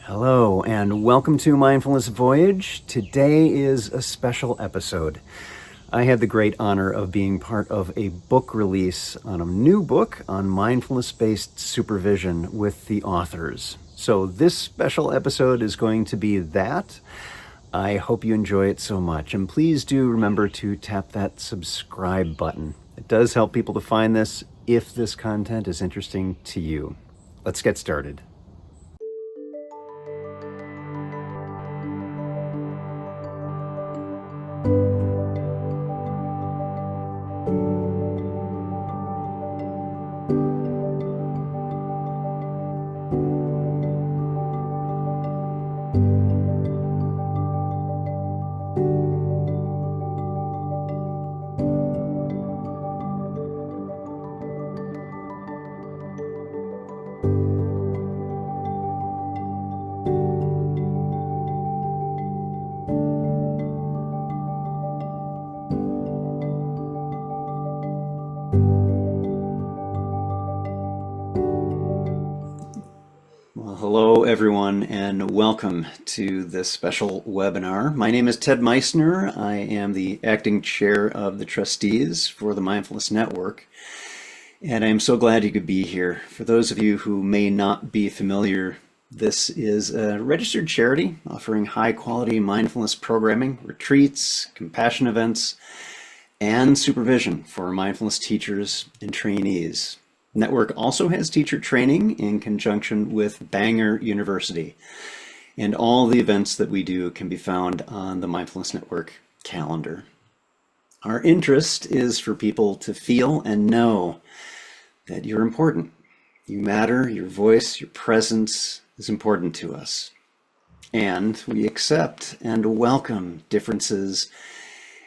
Hello, and welcome to Mindfulness Voyage. Today is a special episode. I had the great honor of being part of a book release on a new book on mindfulness-based supervision with the authors. So this special episode is going to be that. I hope you enjoy it so much. And please do remember to tap that subscribe button. It does help people to find this if this content is interesting to you. Let's get started. Hello, everyone, and welcome to this special webinar. My name is Ted Meissner. I am the acting chair of the trustees for the Mindfulness Network, and I am so glad you could be here. For those of you who may not be familiar, this is a registered charity offering high-quality mindfulness programming, retreats, compassion events, and supervision for mindfulness teachers and trainees. Network also has teacher training in conjunction with Bangor University, and all the events that we do can be found on the Mindfulness Network calendar. Our interest is for people to feel and know that you're important. You matter, your voice, your presence is important to us. And we accept and welcome differences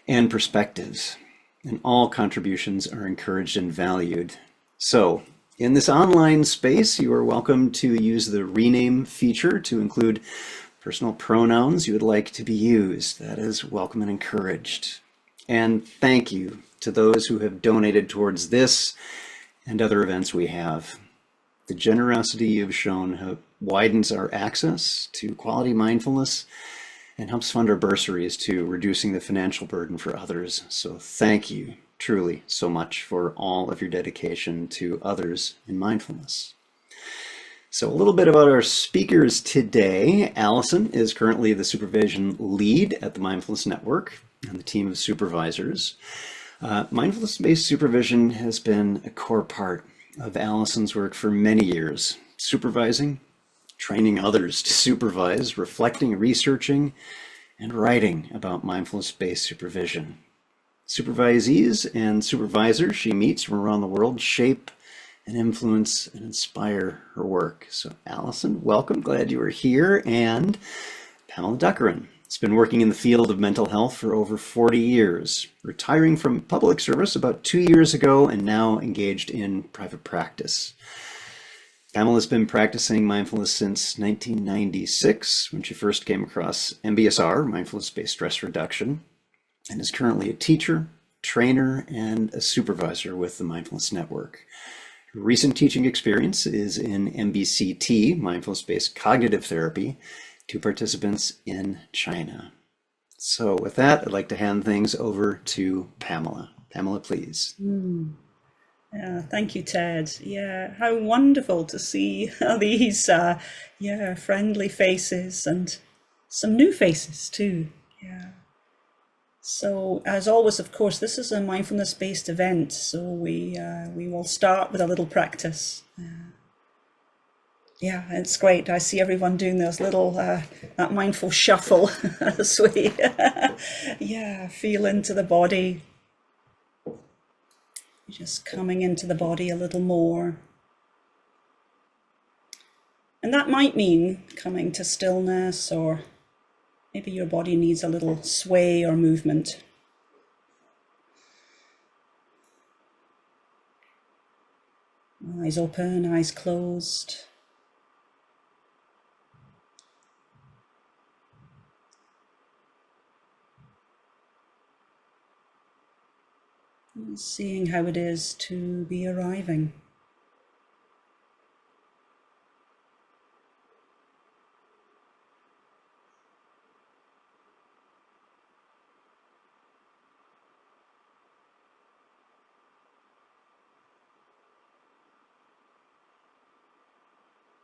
and perspectives, and all contributions are encouraged and valued. So, in this online space, you are welcome to use the rename feature to include personal pronouns you would like to be used. That is welcome and encouraged. And thank you to those who have donated towards this and other events we have. The generosity you've shown widens our access to quality mindfulness and helps fund our bursaries to reducing the financial burden for others. So thank you truly so much for all of your dedication to others in mindfulness. So a little bit about our speakers today. Alison is currently the supervision lead at the Mindfulness Network and the team of supervisors. Mindfulness-based supervision has been a core part of Alison's work for many years, supervising, training others to supervise, reflecting, researching, and writing about mindfulness-based supervision. Supervisees and supervisors she meets from around the world shape and influence and inspire her work. So Alison, welcome, glad you are here. And Pamela Duckerin has been working in the field of mental health for over 40 years, retiring from public service about 2 years ago and now engaged in private practice. Pamela has been practicing mindfulness since 1996 when she first came across MBSR, Mindfulness-Based Stress Reduction, and is currently a teacher, trainer, and a supervisor with the Mindfulness Network. Her recent teaching experience is in MBCT, Mindfulness-Based Cognitive Therapy, to participants in China. So with that, I'd like to hand things over to Pamela. Pamela, please. Yeah, thank you, Ted. Yeah, how wonderful to see these friendly faces and some new faces too. Yeah. So as always, of course, this is a mindfulness-based event, so we will start with a little practice. Yeah, it's great. I see everyone doing those little that mindful shuffle as we feel into the body. Just coming into the body a little more. And that might mean coming to stillness, or maybe your body needs a little sway or movement. Eyes open, eyes closed. Seeing how it is to be arriving.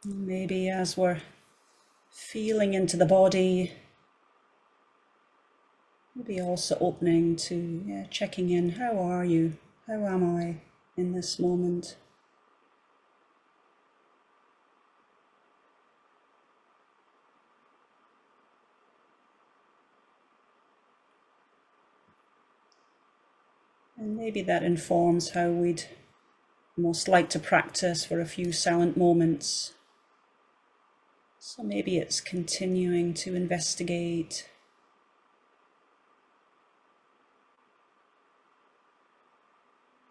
Maybe as we're feeling into the body, maybe also opening to checking in. How are you? How am I in this moment? And maybe that informs how we'd most like to practice for a few silent moments. So maybe it's continuing to investigate.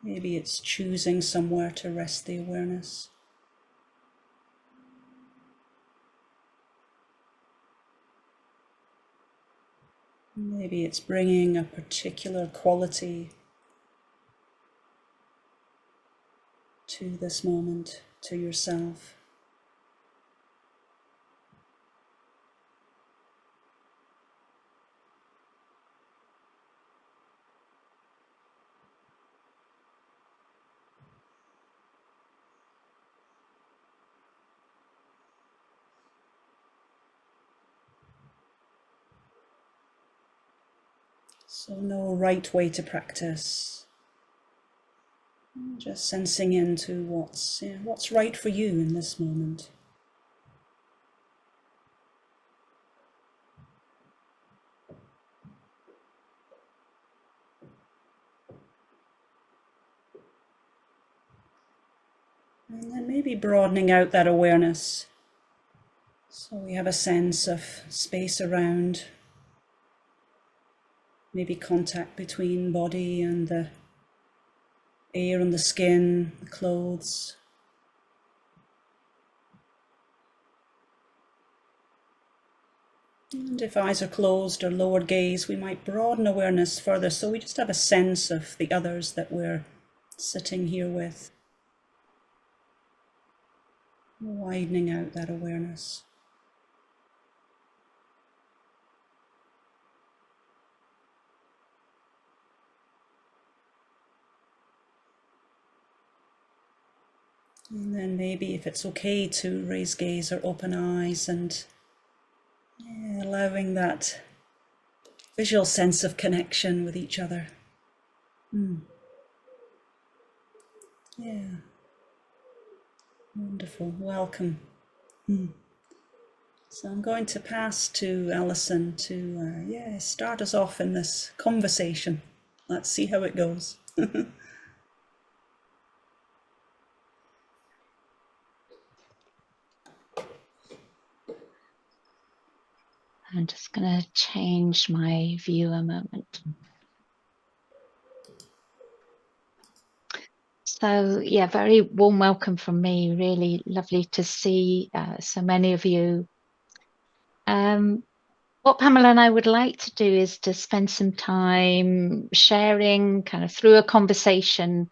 Maybe it's choosing somewhere to rest the awareness. Maybe it's bringing a particular quality to this moment, to yourself. So no right way to practice. Just sensing into what's right for you in this moment. And then maybe broadening out that awareness. So we have a sense of space around, maybe contact between body and the air on the skin, the clothes. And if eyes are closed or lowered gaze, we might broaden awareness further, so we just have a sense of the others that we're sitting here with. Widening out that awareness. And then maybe if it's okay to raise gaze or open eyes and allowing that visual sense of connection with each other. Yeah. Wonderful. Welcome. So I'm going to pass to Alison to start us off in this conversation. Let's see how it goes. I'm just going to change my view a moment. So yeah, very warm welcome from me. Really lovely to see so many of you. What Pamela and I would like to do is to spend some time sharing kind of through a conversation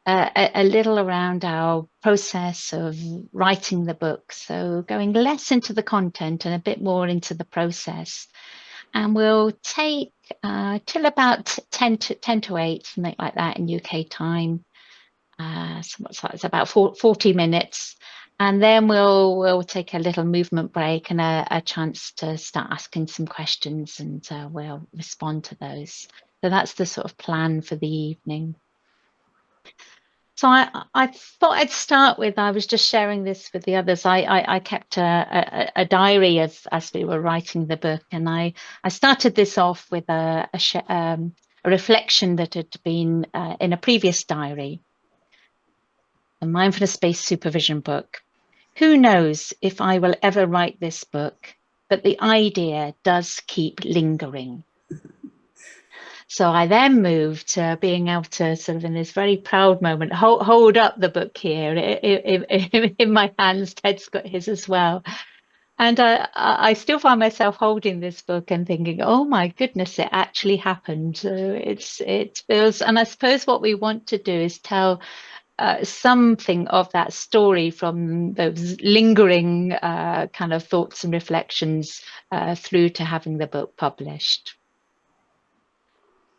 a little around our process of writing the book. So going less into the content and a bit more into the process. And we'll take till about 10 to 8, something like that in UK time. So what's that? It's about 40 minutes. And then we'll take a little movement break and a chance to start asking some questions, and we'll respond to those. So that's the sort of plan for the evening. So I thought I'd start with, I was just sharing this with the others. I kept a diary as we were writing the book, and I started this off with a reflection that had been in a previous diary, a mindfulness-based supervision book. Who knows if I will ever write this book, but the idea does keep lingering. So I then moved to being able to sort of in this very proud moment, hold up the book here in my hands. Ted's got his as well. And I still find myself holding this book and thinking, oh my goodness, it actually happened. So it feels, and I suppose what we want to do is tell something of that story from those lingering kind of thoughts and reflections through to having the book published.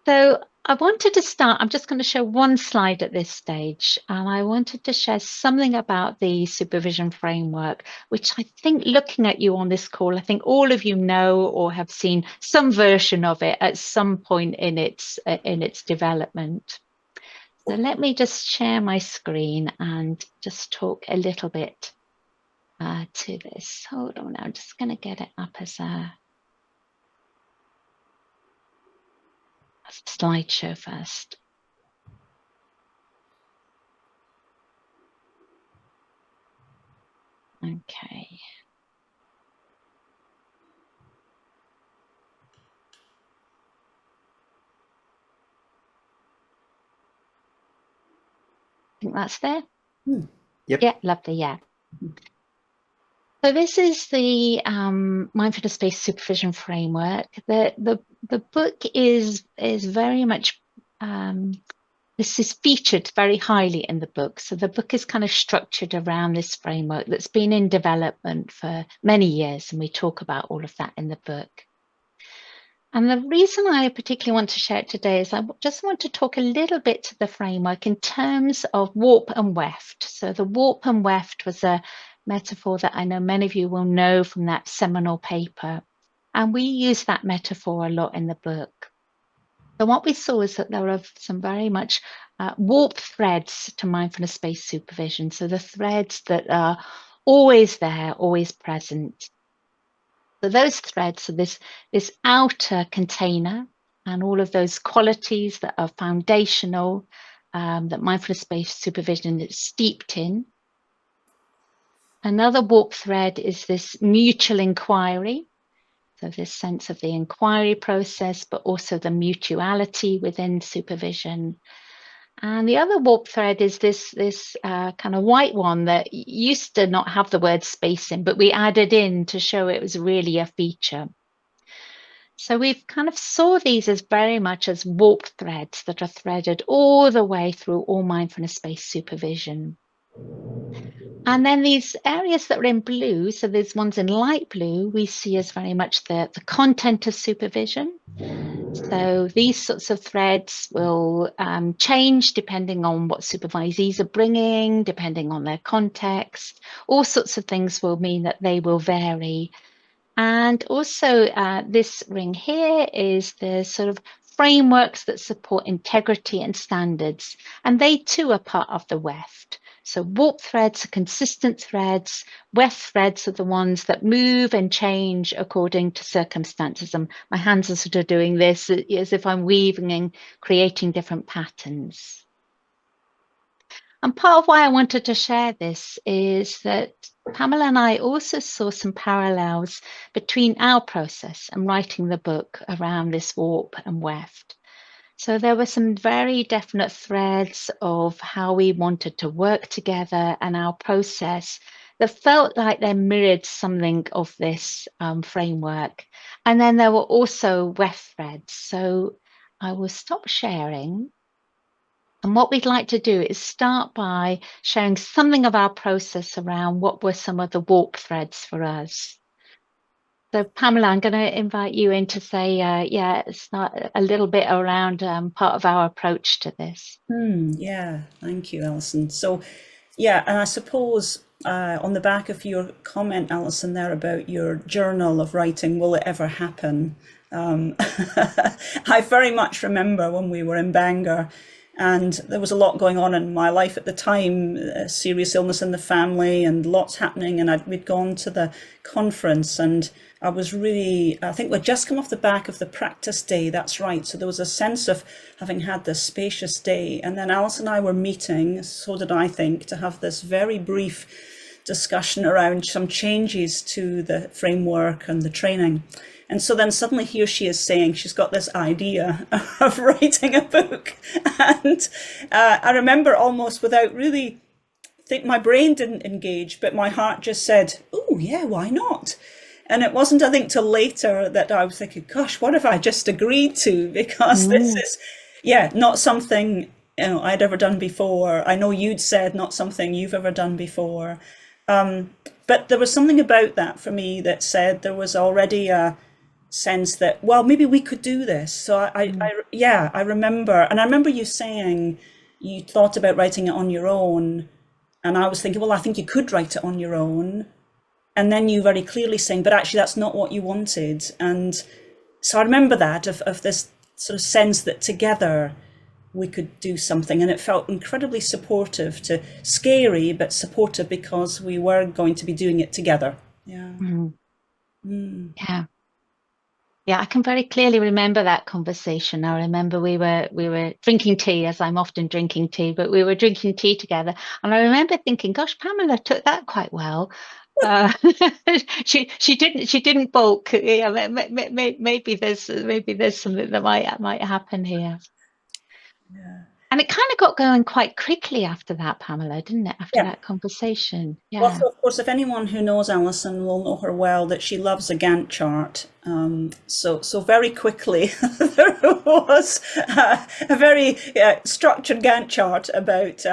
So I wanted to start, I'm just going to show one slide at this stage, and I wanted to share something about the supervision framework, which I think, looking at you on this call, I think all of you know or have seen some version of it at some point in its development. So let me just share my screen and just talk a little bit to this. Hold on, I'm just going to get it up as a slideshow first. Okay. I think that's there. Yep. Yeah, lovely. Yeah. So this is the mindfulness-based supervision framework. The book is very much this is featured very highly in the book. So the book is kind of structured around this framework that's been in development for many years, and we talk about all of that in the book. And the reason I particularly want to share it today is I just want to talk a little bit to the framework in terms of warp and weft. So the warp and weft was a metaphor that I know many of you will know from that seminal paper. And we use that metaphor a lot in the book. So what we saw is that there are some very much warp threads to mindfulness-based supervision. So the threads that are always there, always present. So those threads are this outer container and all of those qualities that are foundational, that mindfulness-based supervision is steeped in. Another warp thread is this mutual inquiry. So this sense of the inquiry process, but also the mutuality within supervision. And the other warp thread is this kind of white one that used to not have the word space in, but we added in to show it was really a feature. So we've kind of saw these as very much as warp threads that are threaded all the way through all mindfulness-based supervision. And then these areas that are in blue, so there's ones in light blue, we see as very much the content of supervision. So these sorts of threads will change depending on what supervisees are bringing, depending on their context. All sorts of things will mean that they will vary. And also this ring here is the sort of frameworks that support integrity and standards. And they too are part of the weft. So warp threads are consistent threads. Weft threads are the ones that move and change according to circumstances. And my hands are sort of doing this as if I'm weaving and creating different patterns. And part of why I wanted to share this is that Pamela and I also saw some parallels between our process and writing the book around this warp and weft. So there were some very definite threads of how we wanted to work together and our process that felt like they mirrored something of this framework. And then there were also weft threads. So I will stop sharing. And what we'd like to do is start by sharing something of our process around what were some of the warp threads for us. So Pamela, I'm going to invite you in to say, start a little bit around part of our approach to this. Yeah, thank you, Alison. So, yeah, and I suppose on the back of your comment, Alison, there about your journal of writing, will it ever happen? I very much remember when we were in Bangor, and there was a lot going on in my life at the time, serious illness in the family and lots happening. And we'd gone to the conference and I was really, I think we'd just come off the back of the practice day. That's right. So there was a sense of having had this spacious day. And then Alice and I were meeting, so did I think, to have this very brief discussion around some changes to the framework and the training. And so then suddenly here she is saying she's got this idea of writing a book. And I remember almost without really think my brain didn't engage, but my heart just said, oh yeah, why not? And it wasn't, I think, till later that I was thinking, gosh, what have I just agreed to? Because this is, not something I'd ever done before. I know you'd said not something you've ever done before. But there was something about that for me that said there was already sense that, well, maybe we could do this. So I remember, and I remember you saying you thought about writing it on your own, and I was thinking, well, I think you could write it on your own, and then you very clearly saying, but actually that's not what you wanted. And so I remember that of this sort of sense that together we could do something, and it felt incredibly supportive, to scary but supportive, because we were going to be doing it together. Yeah. Yeah. Yeah, I can very clearly remember that conversation. I remember we were drinking tea, as I'm often drinking tea, but we were drinking tea together, and I remember thinking, "Gosh, Pamela took that quite well." She didn't balk. Yeah, maybe there's something that might happen here. Yeah. And it kind of got going quite quickly after that, Pamela, didn't it? After that conversation. Yeah. Well, so of course, if anyone who knows Alison will know her well, that she loves a Gantt chart. So very quickly there was a very structured Gantt chart about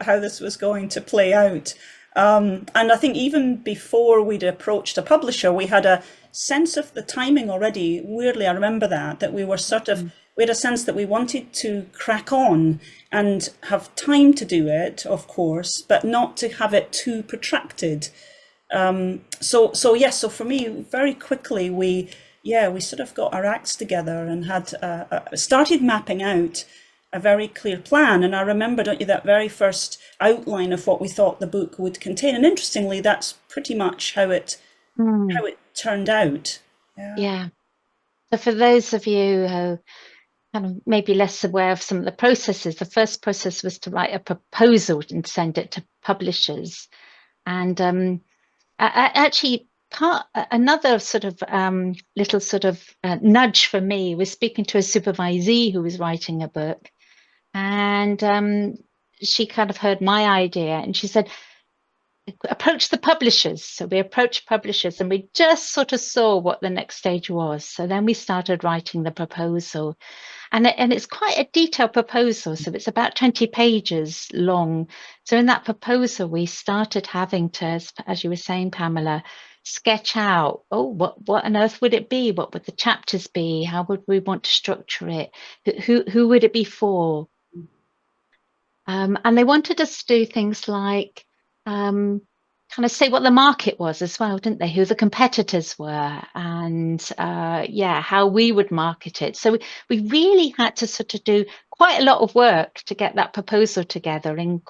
how this was going to play out. And I think even before we'd approached a publisher, we had a sense of the timing already. Weirdly, I remember that we were sort of, we had a sense that we wanted to crack on and have time to do it, of course, but not to have it too protracted. So for me, very quickly, we sort of got our acts together and had started mapping out a very clear plan. And I remember, don't you, that very first outline of what we thought the book would contain. And interestingly, that's pretty much how it turned out. Yeah. So for those of you who kind of maybe less aware of some of the processes, the first process was to write a proposal and send it to publishers. And actually, another sort of little sort of nudge for me was speaking to a supervisee who was writing a book, and she kind of heard my idea, and she said, approach the publishers. So we approached publishers, and we just sort of saw what the next stage was. So then we started writing the proposal, and it's quite a detailed proposal. So it's about 20 pages long. So in that proposal, we started having to, as you were saying, Pamela, sketch out, what on earth would it be? What would the chapters be? How would we want to structure it? Who would it be for? And they wanted us to do things like kind of say what the market was as well, didn't they? Who the competitors were, and how we would market it. So we really had to sort of do quite a lot of work to get that proposal together. And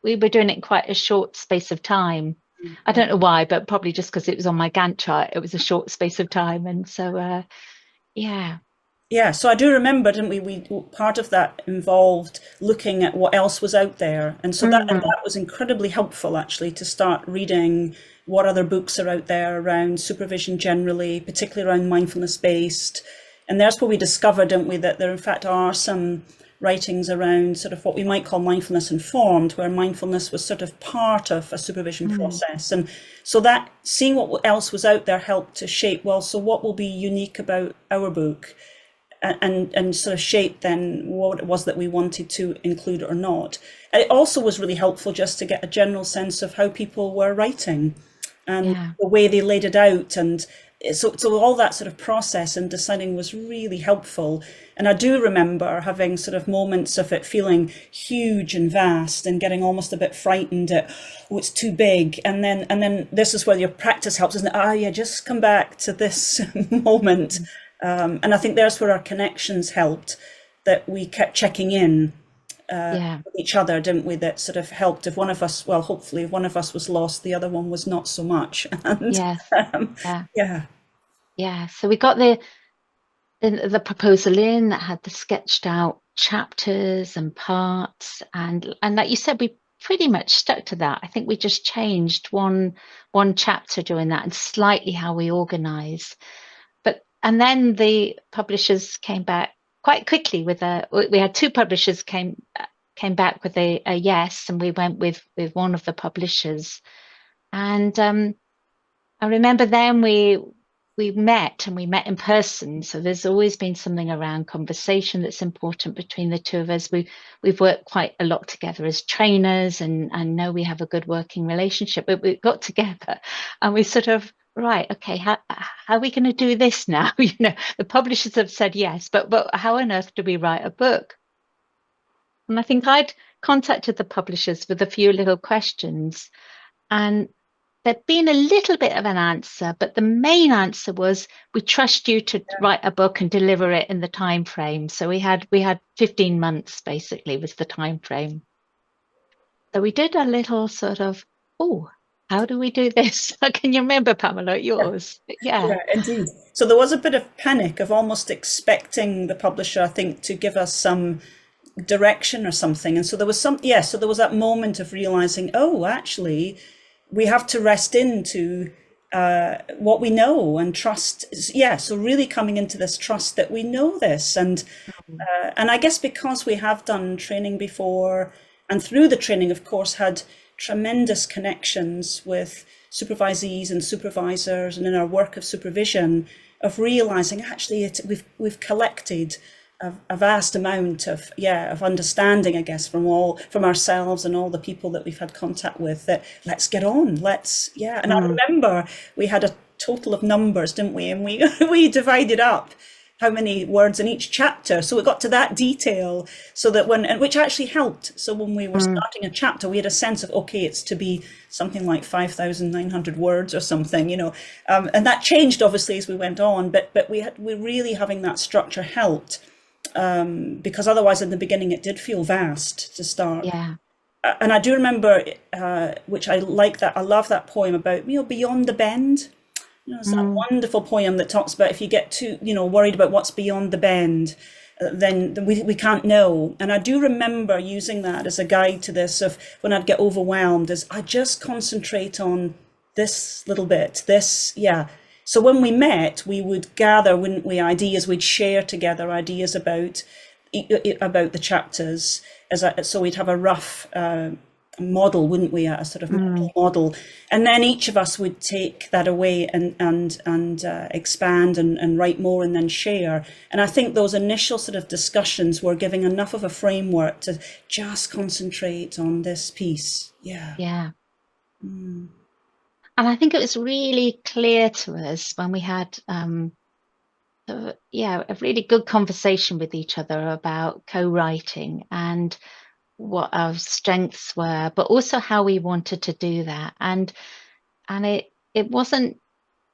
we were doing it in quite a short space of time. I don't know why, but probably just because it was on my Gantt chart. It was a short space of time, and so Yeah, so I do remember, didn't we? We part of that involved looking at what else was out there, and so that was incredibly helpful, actually, to start reading what other books are out there around supervision generally, particularly around mindfulness-based. And there's where we discovered, didn't we, that there in fact are some writings around sort of what we might call mindfulness-informed, where mindfulness was sort of part of a supervision process. And so that seeing what else was out there helped to shape, well, so what will be unique about our book? And sort of shape then what it was that we wanted to include or not. And it also was really helpful just to get a general sense of how people were writing and the way they laid it out. And so all that sort of process and deciding was really helpful. And I do remember having sort of moments of it feeling huge and vast and getting almost a bit frightened at, oh, it's too big. And then this is where your practice helps, isn't it? Just come back to this moment. And I think there's where our connections helped, that we kept checking in with each other, didn't we? That sort of helped. If one of us, well, hopefully if one of us was lost, the other one was not so much. And, So we got the proposal in that had the sketched out chapters and parts, and like you said, we pretty much stuck to that. I think we just changed one chapter during that and slightly how we organise. And then the publishers came back quite quickly we had two publishers came back with a yes, and we went with one of the publishers. And I remember then we met in person. So there's always been something around conversation that's important between the two of us. We've worked quite a lot together as trainers, and know we have a good working relationship. But we got together and we sort of right, okay, how are we going to do this now? The publishers have said yes, but how on earth do we write a book? And I think I'd contacted the publishers with a few little questions, and there'd been a little bit of an answer, but the main answer was, we trust you to write a book and deliver it in the time frame. So we had 15 months basically was the time frame. So we did a little sort of, oh, how do we do this? Can you remember, Pamela, yours? Yeah. Yeah, indeed. So there was a bit of panic of almost expecting the publisher, I think, to give us some direction or something. And so there was so there was that moment of realizing, oh, actually, we have to rest into what we know and trust. Yeah, so really coming into this trust that we know this. And I guess because we have done training before, and through the training, of course, had tremendous connections with supervisees and supervisors, and in our work of supervision, of realizing actually we've collected a vast amount of understanding, I guess, from ourselves and all the people that we've had contact with, that let's get on, and I remember we had a total of numbers, didn't we? And we divided up how many words in each chapter, so it got to that detail, so that which actually helped. So when we were starting a chapter, we had a sense of, okay, it's to be something like 5,900 words or something, and that changed obviously as we went on, but we really having that structure helped, because otherwise in the beginning it did feel vast to start. Yeah. And I do remember, which I love that poem about, beyond the bend. It's a wonderful poem that talks about, if you get too, worried about what's beyond the bend, then we can't know. And I do remember using that as a guide to this, of when I'd get overwhelmed, is I just concentrate on this little bit, So when we met, we would gather, wouldn't we, ideas, we'd share together ideas about the chapters, so we'd have a rough model, wouldn't we, a sort of model, and then each of us would take that away and expand and write more and then share. And I think those initial sort of discussions were giving enough of a framework to just concentrate on this piece. Yeah. And I think it was really clear to us when we had a really good conversation with each other about co-writing and what our strengths were, but also how we wanted to do that. And it wasn't,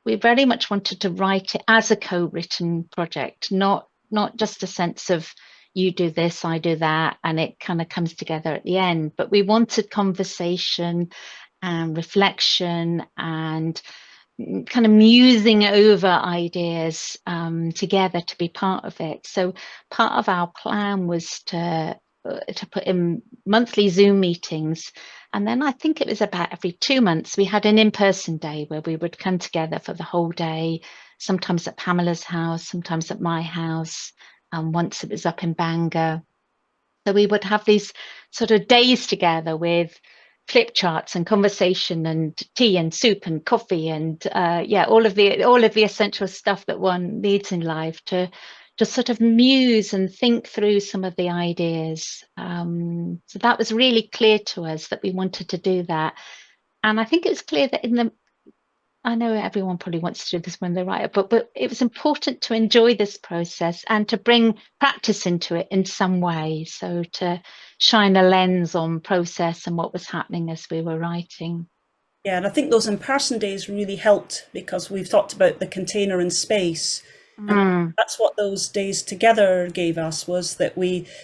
we very much wanted to write it as a co-written project, not just a sense of you do this, I do that, and it kind of comes together at the end. But we wanted conversation and reflection and kind of musing over ideas together to be part of it. So part of our plan was to put in monthly Zoom meetings. And then I think it was about every 2 months, we had an in-person day where we would come together for the whole day, sometimes at Pamela's house, sometimes at my house. Once it was up in Bangor. So we would have these sort of days together with flip charts and conversation and tea and soup and coffee and all of the essential stuff that one needs in life to just sort of muse and think through some of the ideas. So that was really clear to us that we wanted to do that. And I think it's clear that I know everyone probably wants to do this when they write a book, but it was important to enjoy this process and to bring practice into it in some way. So to shine a lens on process and what was happening as we were writing. Yeah, and I think those in-person days really helped, because we've talked about the container and space. And that's what those days together gave us, was that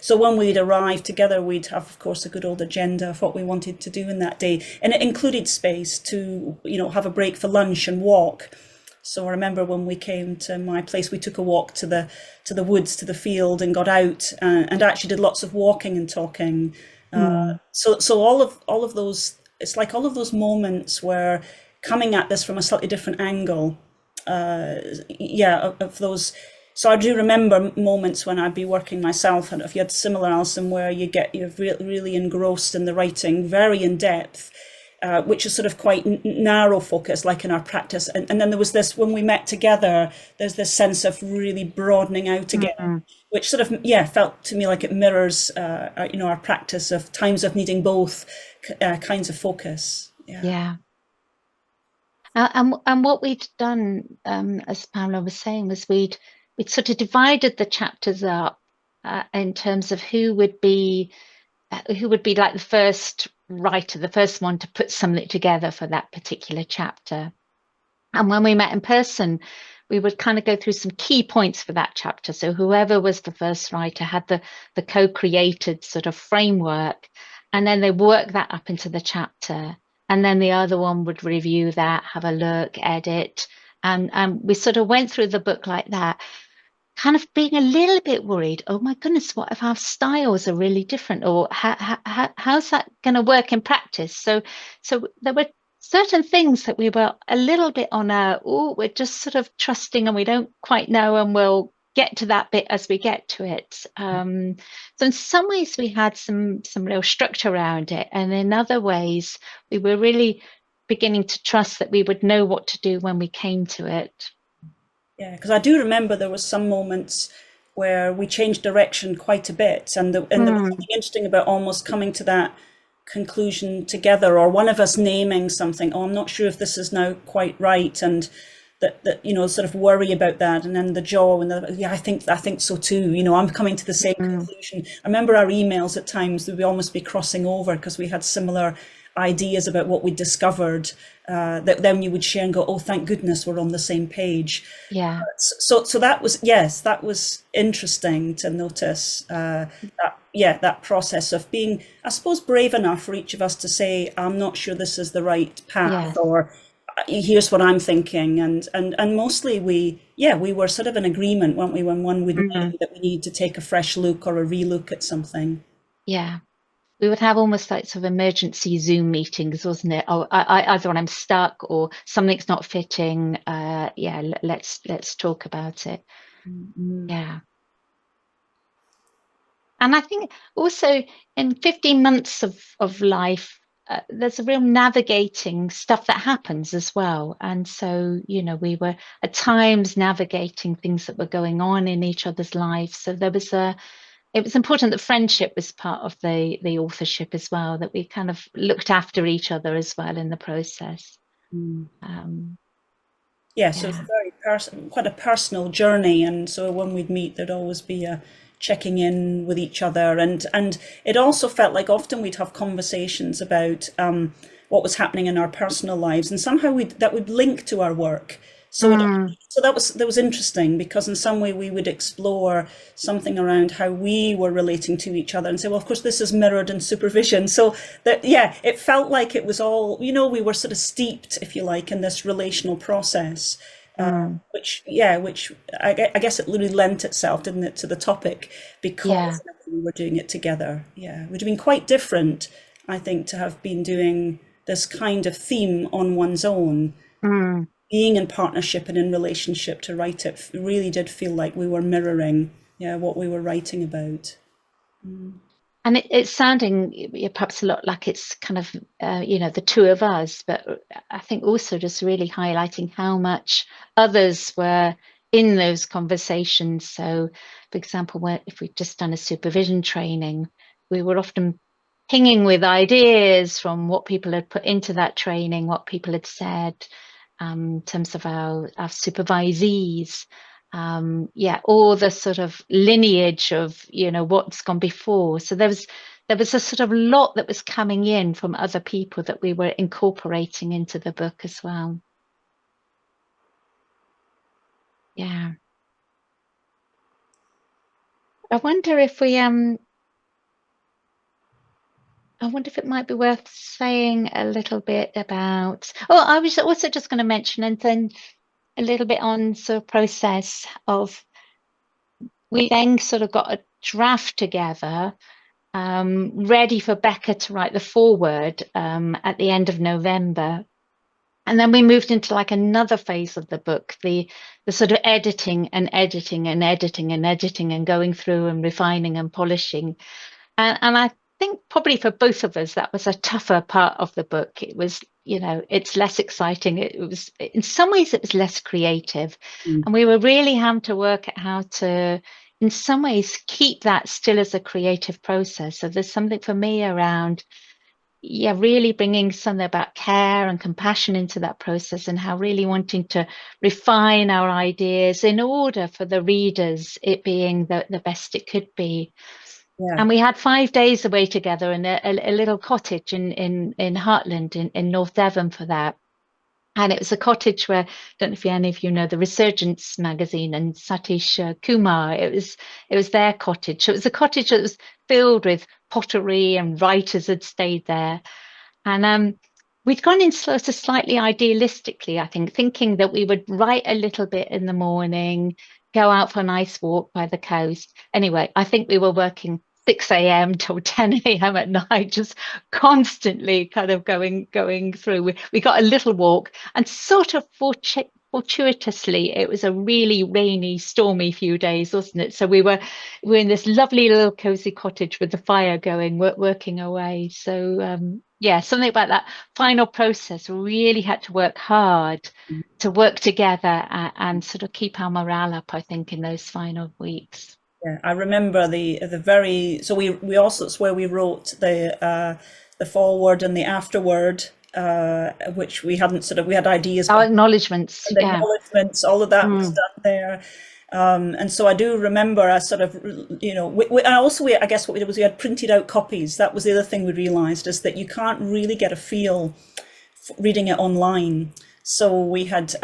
so when we'd arrive together, we'd have, of course, a good old agenda of what we wanted to do in that day. And it included space to, have a break for lunch and walk. So I remember when we came to my place, we took a walk to the woods, to the field, and got out and actually did lots of walking and talking. So all of those, it's like all of those moments where coming at this from a slightly different angle, of those. So I do remember moments when I'd be working myself, and if you had similar, Alison, where you're really engrossed in the writing, very in depth, which is sort of quite narrow focus, like in our practice. And then there was this, when we met together, there's this sense of really broadening out again, which sort of, felt to me like it mirrors, our practice of times of needing both kinds of focus. Yeah. And what we'd done, as Pamela was saying, was we'd sort of divided the chapters up in terms of who would be like the first writer, the first one to put something together for that particular chapter. And when we met in person, we would kind of go through some key points for that chapter. So whoever was the first writer had the co-created sort of framework, and then they work that up into the chapter. And then the other one would review that, have a look, edit. And we sort of went through the book like that, kind of being a little bit worried. Oh my goodness, what if our styles are really different? Or how's that going to work in practice? So there were certain things that we were a little bit on we're just sort of trusting and we don't quite know, and we'll get to that bit as we get to it. So in some ways we had some real structure around it, and in other ways we were really beginning to trust that we would know what to do when we came to it. Yeah, because I do remember there was some moments where we changed direction quite a bit, and there was something interesting about almost coming to that conclusion together, or one of us naming something. Oh, I'm not sure if this is now quite right, and that sort of worry about that, and then the jaw, and yeah, I think so too. I'm coming to the same conclusion. I remember our emails at times would almost be crossing over because we had similar ideas about what we discovered, that then you would share and go, oh, thank goodness we're on the same page. Yeah. So that was interesting to notice, that process of being, I suppose, brave enough for each of us to say, I'm not sure this is the right path, or here's what I'm thinking. And mostly we were sort of in agreement, weren't we, when one would mean that we need to take a fresh look or a relook at something. Yeah. We would have almost like sort of emergency Zoom meetings, wasn't it? Oh, either when I'm stuck or something's not fitting. Let's talk about it. Yeah. And I think also in 15 months of life, there's a real navigating stuff that happens as well. And so, we were at times navigating things that were going on in each other's lives. So it was important that friendship was part of the authorship as well, that we kind of looked after each other as well in the process. So it's quite a personal journey, and so when we'd meet, there'd always be a checking in with each other, and it also felt like often we'd have conversations about what was happening in our personal lives, and somehow that would link to our work. So that was interesting, because in some way we would explore something around how we were relating to each other and say, well, of course, this is mirrored in supervision. So it felt like it was all, we were sort of steeped, if you like, in this relational process, which I guess it really lent itself, didn't it, to the topic, because we were doing it together. Yeah, it would have been quite different, I think, to have been doing this kind of theme on one's own. Being in partnership and in relationship to write it really did feel like we were mirroring what we were writing about. And it's sounding perhaps a lot like it's kind of the two of us, but I think also just really highlighting how much others were in those conversations. So for example, if we've just done a supervision training, we were often pinging with ideas from what people had put into that training, what people had said, in terms of our supervisees, or the sort of lineage of what's gone before. So there was a sort of lot that was coming in from other people that we were incorporating into the book as well. Yeah. I wonder if it might be worth saying a little bit about. Oh, I was also just going to mention, and then a little bit on sort of process of, we then sort of got a draft together, ready for Becca to write the foreword at the end of November. And then we moved into like another phase of the book, the sort of editing and going through and refining and polishing. And I think probably for both of us, that was a tougher part of the book. It was, it's less exciting. It was, in some ways, it was less creative. And we were really having to work at how to, in some ways, keep that still as a creative process. So there's something for me around, really bringing something about care and compassion into that process, and how really wanting to refine our ideas in order for the readers it being the best it could be. Yeah. And we had 5 days away together in a little cottage in Heartland in North Devon for that. And it was a cottage where, I don't know if any of you know the Resurgence magazine and Satish Kumar. It was their cottage. So it was a cottage that was filled with pottery, and writers had stayed there. And we'd gone in sort of slightly idealistically, I think, thinking that we would write a little bit in the morning, go out for a nice walk by the coast. Anyway, I think we were working 6 a.m. till 10 a.m. at night, just constantly kind of going through. We got a little walk, and sort of fortuitously, it was a really rainy, stormy few days, wasn't it? So we were in this lovely little cozy cottage with the fire going, working away. So yeah, something about that final process. Really had to work hard to work together and sort of keep our morale up, I think, in those final weeks. Yeah, I remember the very, so we also, it's where we wrote the foreword and the afterword, which we hadn't we had ideas, Our acknowledgements, and the yeah. acknowledgements, all of that was done there. And so I do remember I sort of, I guess what we did was we had printed out copies. That was the other thing we realized, is that you can't really get a feel reading it online. So we had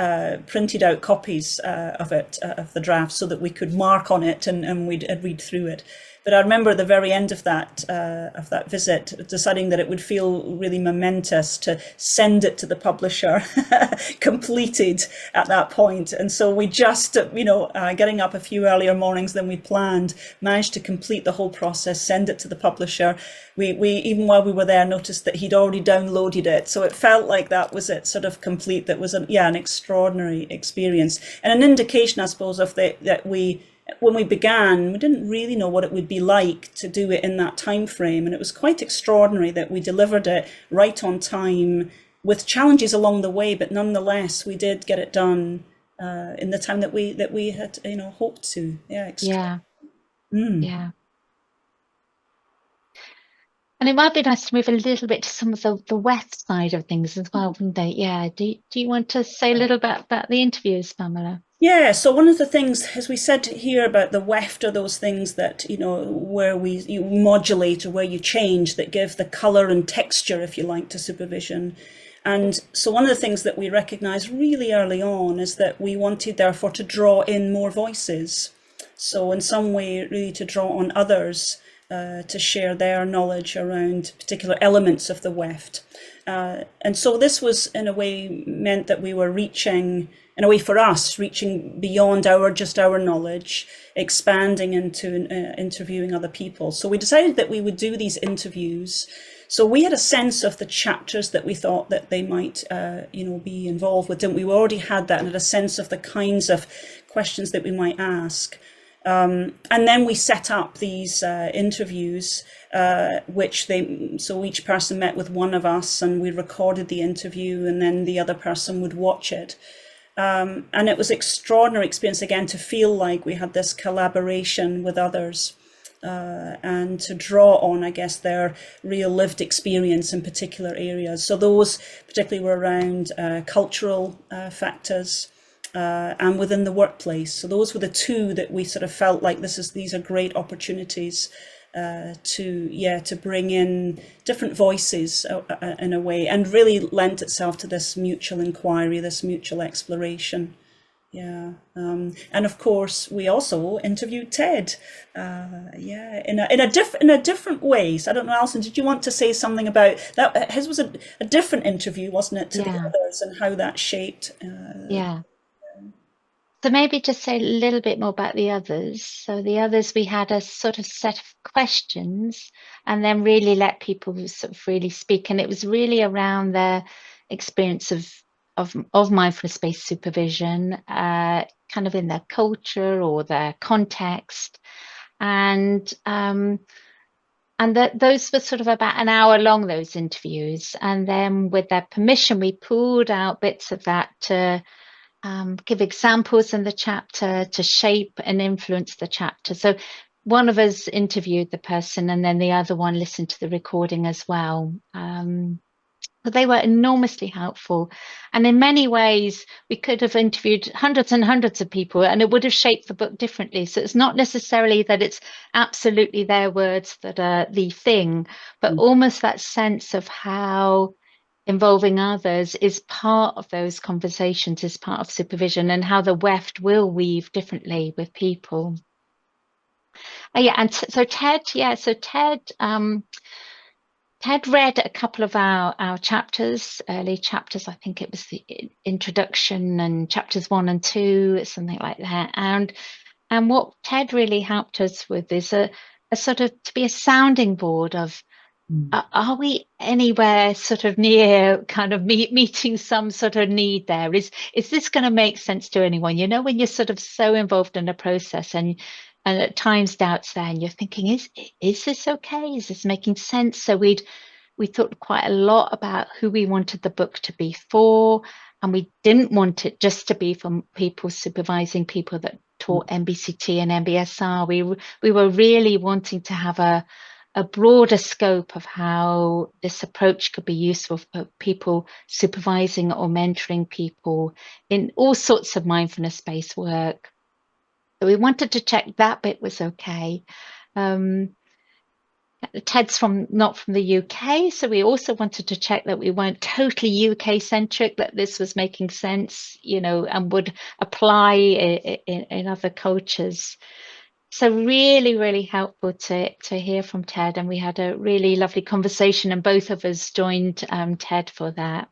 printed out copies of it, of the draft, so that we could mark on it and we'd read through it. But I remember at the very end of that visit, deciding that it would feel really momentous to send it to the publisher, completed at that point. And so we just, getting up a few earlier mornings than we planned, managed to complete the whole process, send it to the publisher. We even while we were there, noticed that he'd already downloaded it, so it felt like that was it, sort of complete. That was an extraordinary experience, and an indication, I suppose, of that when we began, we didn't really know what it would be like to do it in that time frame, and it was quite extraordinary that we delivered it right on time, with challenges along the way, but nonetheless we did get it done in the time that we had hoped to. Yeah. And it might be nice to move a little bit to some of the weft side of things as well, wouldn't they? Yeah. Do you want to say a little bit about the interviews, Pamela? Yeah, so one of the things, as we said here about the weft, are those things that, where you modulate, or where you change, that give the colour and texture, if you like, to supervision. And so one of the things that we recognised really early on is that we wanted, therefore, to draw in more voices. So in some way, really to draw on others to share their knowledge around particular elements of the weft. And so this was, in a way, meant that we were reaching, in a way for us, reaching beyond just our knowledge, expanding into interviewing other people. So we decided that we would do these interviews. So we had a sense of the chapters that we thought that they might, be involved with, didn't we? We already had that, and had a sense of the kinds of questions that we might ask. And then we set up these interviews, so each person met with one of us, and we recorded the interview, and then the other person would watch it. And it was an extraordinary experience, again, to feel like we had this collaboration with others, and to draw on, I guess, their real lived experience in particular areas. So those particularly were around cultural factors, and within the workplace. So those were the two that we sort of felt like these are great opportunities to bring in different voices in a way, and really lent itself to this mutual inquiry, this mutual exploration. And of course we also interviewed Ted, in a different way. So I don't know, Alison, did you want to say something about that? His was a different interview, wasn't it, to the others, and how that shaped? So maybe just say a little bit more about the others. So the others, we had a sort of set of questions, and then really let people sort of really speak. And it was really around their experience of mindfulness-based supervision, kind of in their culture or their context. And those were sort of about an hour long, those interviews. And then with their permission, we pulled out bits of that to give examples in the chapter, to shape and influence the chapter. So one of us interviewed the person and then the other one listened to the recording as well. But they were enormously helpful. And in many ways, we could have interviewed hundreds and hundreds of people and it would have shaped the book differently. So it's not necessarily that it's absolutely their words that are the thing, but almost that sense of how involving others is part of those conversations, is part of supervision, and how the weft will weave differently with people. Yeah, and so Ted, Ted read a couple of our chapters, early chapters. I think it was the introduction and chapters 1 and 2, something like that. And what Ted really helped us with is a sort of to be a sounding board of, are we anywhere sort of near kind of meeting some sort of need there? Is this going to make sense to anyone? You know, when you're sort of so involved in a process and at times doubts there and you're thinking, is this okay? Is this making sense? So we thought quite a lot about who we wanted the book to be for, and we didn't want it just to be for people supervising people that taught MBCT and MBSR. We were really wanting to have a broader scope of how this approach could be useful for people supervising or mentoring people in all sorts of mindfulness-based work. So we wanted to check that bit was okay. Ted's not from the UK, so we also wanted to check that we weren't totally UK centric, that this was making sense, you know, and would apply in other cultures. So really, really helpful to hear from Ted, and we had a really lovely conversation, and both of us joined Ted for that.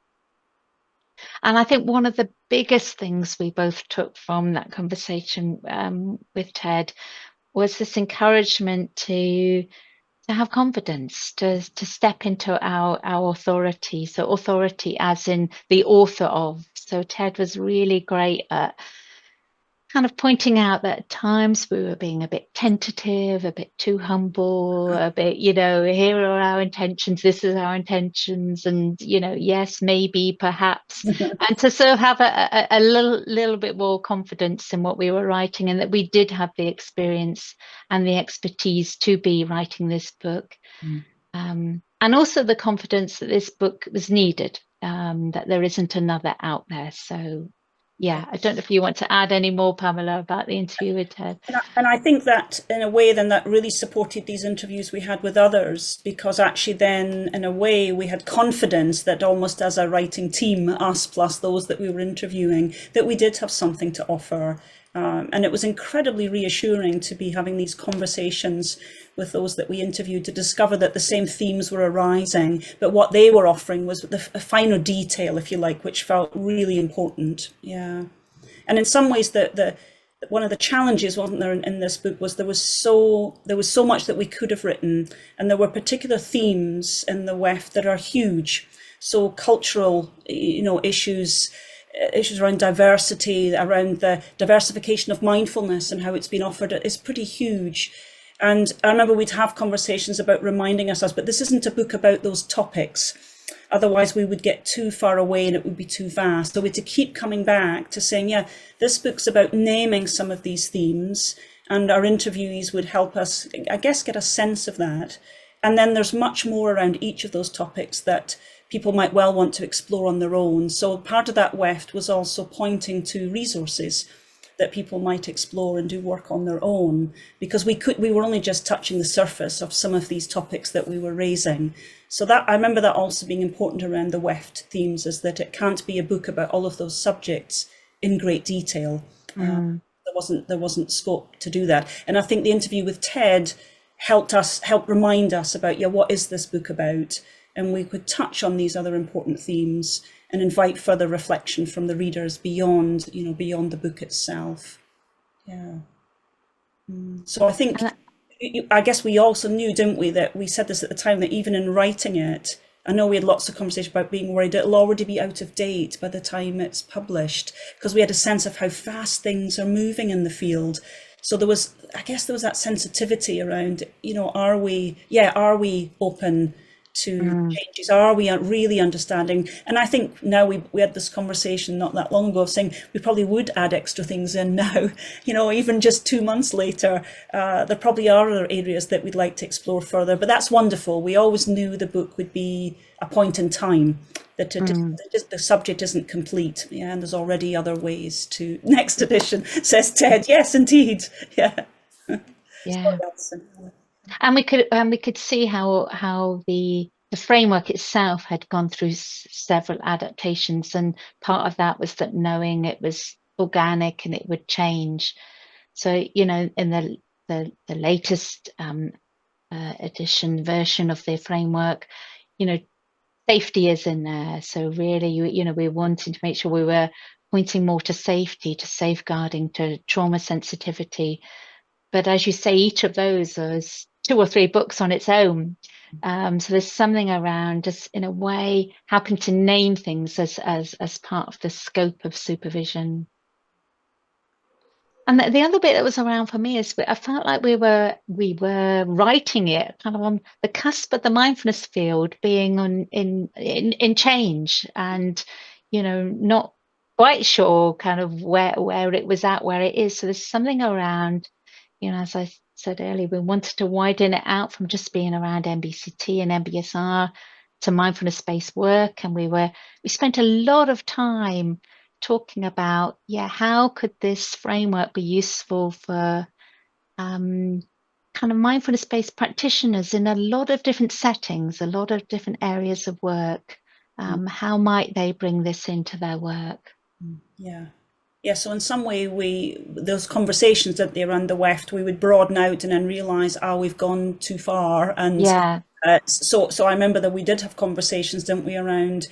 And I think one of the biggest things we both took from that conversation with Ted was this encouragement to have confidence, to step into our authority. So authority as in the author of. So Ted was really great at kind of pointing out that at times we were being a bit tentative, a bit too humble, a bit, you know, here are our intentions, this is our intentions, and, you know, yes, maybe, perhaps, and to sort of have a little bit more confidence in what we were writing, and that we did have the experience and the expertise to be writing this book. And also the confidence that this book was needed, that there isn't another out there. So yeah, I don't know if you want to add any more, Pamela, about the interview with Ted. And I think that in a way then that really supported these interviews we had with others, because actually then in a way we had confidence that almost as a writing team, us plus those that we were interviewing, that we did have something to offer. And it was incredibly reassuring to be having these conversations with those that we interviewed, to discover that the same themes were arising, but what they were offering was a finer detail, if you like, which felt really important. Yeah. And in some ways, one of the challenges, wasn't there, in this book, was there was so much that we could have written, and there were particular themes in the WEF that are huge. So cultural, you know, issues around diversity, around the diversification of mindfulness and how it's been offered is pretty huge. And I remember we'd have conversations about reminding ourselves, but this isn't a book about those topics. Otherwise we would get too far away and it would be too vast. So we had to keep coming back to saying, yeah, this book's about naming some of these themes, and our interviewees would help us, I guess, get a sense of that. And then there's much more around each of those topics that people might well want to explore on their own. So part of that weft was also pointing to resources that people might explore and do work on their own, because we were only just touching the surface of some of these topics that we were raising. So that, I remember that also being important around the weft themes, is that it can't be a book about all of those subjects in great detail. There wasn't scope to do that. And I think the interview with Ted helped remind us about, yeah, what is this book about? And we could touch on these other important themes and invite further reflection from the readers beyond the book itself. Yeah. So I think, I guess we also knew, didn't we, that we said this at the time, that even in writing it, I know we had lots of conversation about being worried it'll already be out of date by the time it's published, because we had a sense of how fast things are moving in the field. So there was that sensitivity around, you know, are we open to changes? Are we really understanding? And I think now we had this conversation not that long ago of saying we probably would add extra things in now, even just 2 months later. There probably are other areas that we'd like to explore further, but that's wonderful. We always knew the book would be a point in time, that the subject isn't complete. Yeah, and there's already other ways to. Next edition, says Ted. Yes, indeed. Yeah. Yeah. And we could see how the framework itself had gone through several adaptations, and part of that was that knowing it was organic and it would change. So in the latest version of the framework, safety is in there. So really, we're wanting to make sure we were pointing more to safety, to safeguarding, to trauma sensitivity. But as you say, each of those is 2 or 3 books on its own. So there's something around, just in a way, helping to name things as part of the scope of supervision. And the other bit that was around for me is I felt like we were writing it kind of on the cusp of the mindfulness field being in change, and not quite sure kind of where it was at, where it is. So there's something around, as I said earlier, we wanted to widen it out from just being around MBCT and MBSR to mindfulness-based work, and we spent a lot of time talking about, how could this framework be useful for kind of mindfulness-based practitioners in a lot of different settings, a lot of different areas of work. How might they bring this into their work? Yeah, so in some way, those conversations that they around the WEFT, we would broaden out and then realise, we've gone too far. And so I remember that we did have conversations, didn't we, around,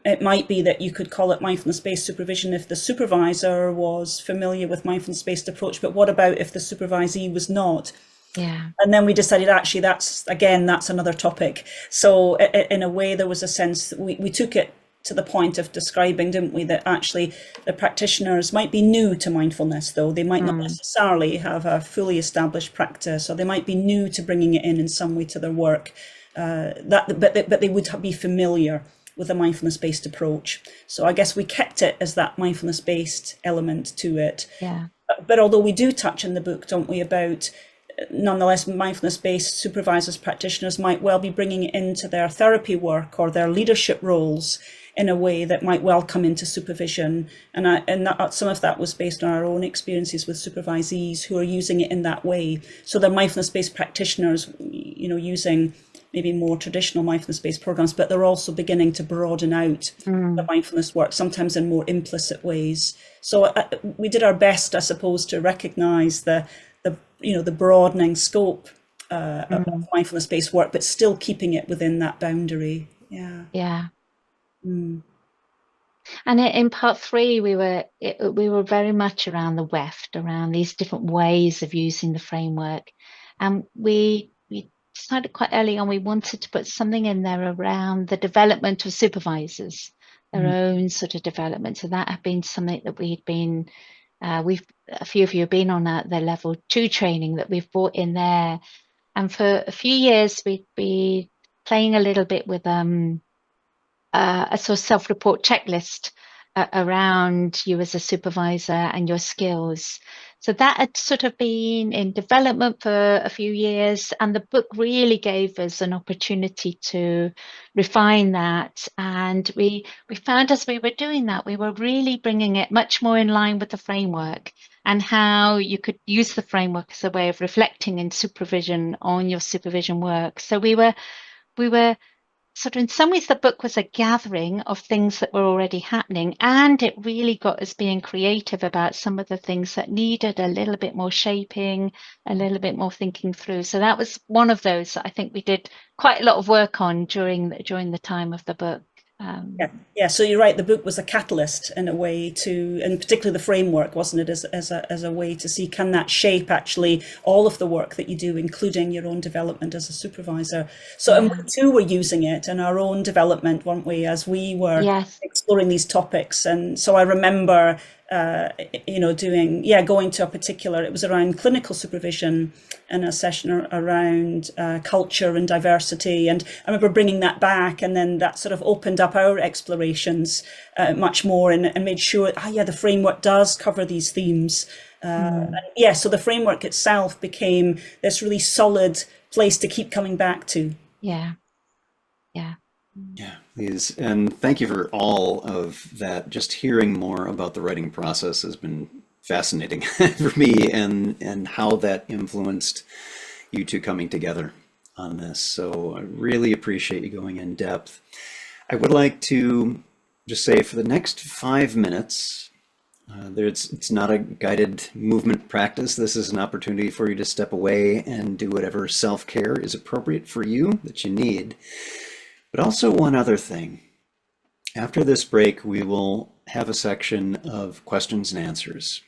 it might be that you could call it mindfulness-based supervision if the supervisor was familiar with mindfulness-based approach, but what about if the supervisee was not? Yeah. And then we decided, actually, that's another topic. So in a way, there was a sense, we took it to the point of describing, didn't we, that actually the practitioners might be new to mindfulness, though they might not necessarily have a fully established practice, or they might be new to bringing it in some way to their work, but they would be familiar with a mindfulness-based approach. So I guess we kept it as that mindfulness-based element to it. Yeah. But although we do touch in the book, don't we, about nonetheless mindfulness-based supervisors, practitioners might well be bringing it into their therapy work or their leadership roles in a way that might well come into supervision. And some of that was based on our own experiences with supervisees who are using it in that way. So they're mindfulness-based practitioners, using maybe more traditional mindfulness-based programs, but they're also beginning to broaden out the mindfulness work, sometimes in more implicit ways. So we did our best, I suppose, to recognise the broadening scope of mindfulness-based work, but still keeping it within that boundary. Yeah. Yeah. And in part 3, we were very much around the WEFT, around these different ways of using the framework, and we decided quite early on we wanted to put something in there around the development of supervisors, their own sort of development. So that had been something that we'd been, a few of you have been on the level 2 training that we've brought in there, and for a few years we'd be playing a little bit with a sort of self-report checklist around you as a supervisor and your skills. So that had sort of been in development for a few years, and the book really gave us an opportunity to refine that. And we found as we were doing that, we were really bringing it much more in line with the framework and how you could use the framework as a way of reflecting in supervision on your supervision work. So we were sort of, in some ways, the book was a gathering of things that were already happening, and it really got us being creative about some of the things that needed a little bit more shaping, a little bit more thinking through. So that was one of those that I think we did quite a lot of work on during the time of the book. Yeah. So you're right. The book was a catalyst in a way to, and particularly the framework, wasn't it, as a way to see, can that shape actually all of the work that you do, including your own development as a supervisor. So, and we too were using it in our own development, weren't we, as we were exploring these topics. And so I remember going to a particular, it was around clinical supervision and a session around culture and diversity. And I remember bringing that back, and then that sort of opened up our explorations much more, and made sure, the framework does cover these themes. So the framework itself became this really solid place to keep coming back to. Yeah. Yeah, please. And thank you for all of that. Just hearing more about the writing process has been fascinating for me, and how that influenced you two coming together on this. So I really appreciate you going in depth. I would like to just say, for the next 5 minutes, it's not a guided movement practice. This is an opportunity for you to step away and do whatever self-care is appropriate for you that you need. But also one other thing. After this break, we will have a section of questions and answers,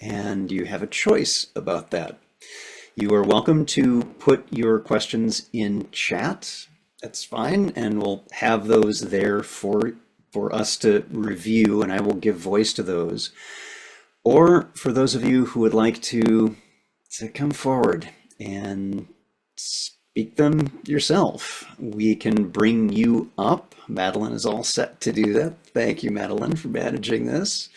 and you have a choice about that. You are welcome to put your questions in chat. That's fine, and we'll have those there for us to review, and I will give voice to those. Or for those of you who would like to come forward and speak them yourself, we can bring you up. Madeline is all set to do that. Thank you, Madeline, for managing this.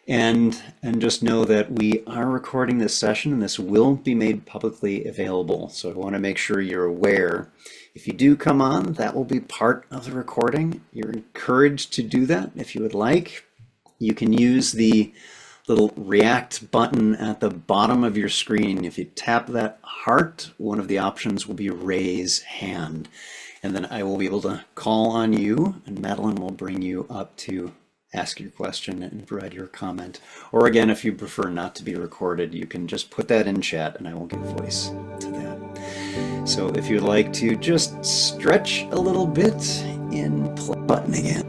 And just know that we are recording this session, and this will be made publicly available. So I want to make sure you're aware. If you do come on, that will be part of the recording. You're encouraged to do that if you would like. You can use the little react button at the bottom of your screen. If you tap that heart, one of the options will be raise hand. And then I will be able to call on you, and Madeline will bring you up to ask your question and provide your comment. Or again, if you prefer not to be recorded, you can just put that in chat and I will give voice to that. So if you'd like to just stretch a little bit, in play button again.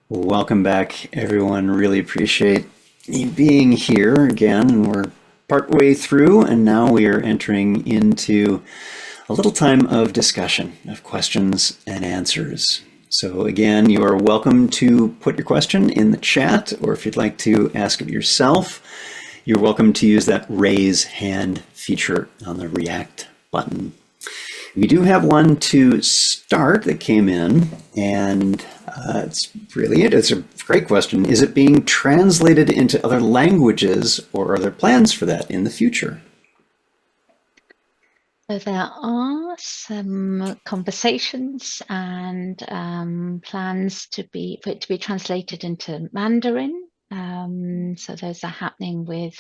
Welcome back, everyone. Really appreciate you being here again. We're partway through, and now we are entering into a little time of discussion, of questions and answers. So again, you are welcome to put your question in the chat, or if you'd like to ask it yourself, you're welcome to use that raise hand feature on the react button. We do have one to start that came in, and it's a great question. Is it being translated into other languages, or are there plans for that in the future? So there are some conversations and plans for it to be translated into Mandarin. So those are happening with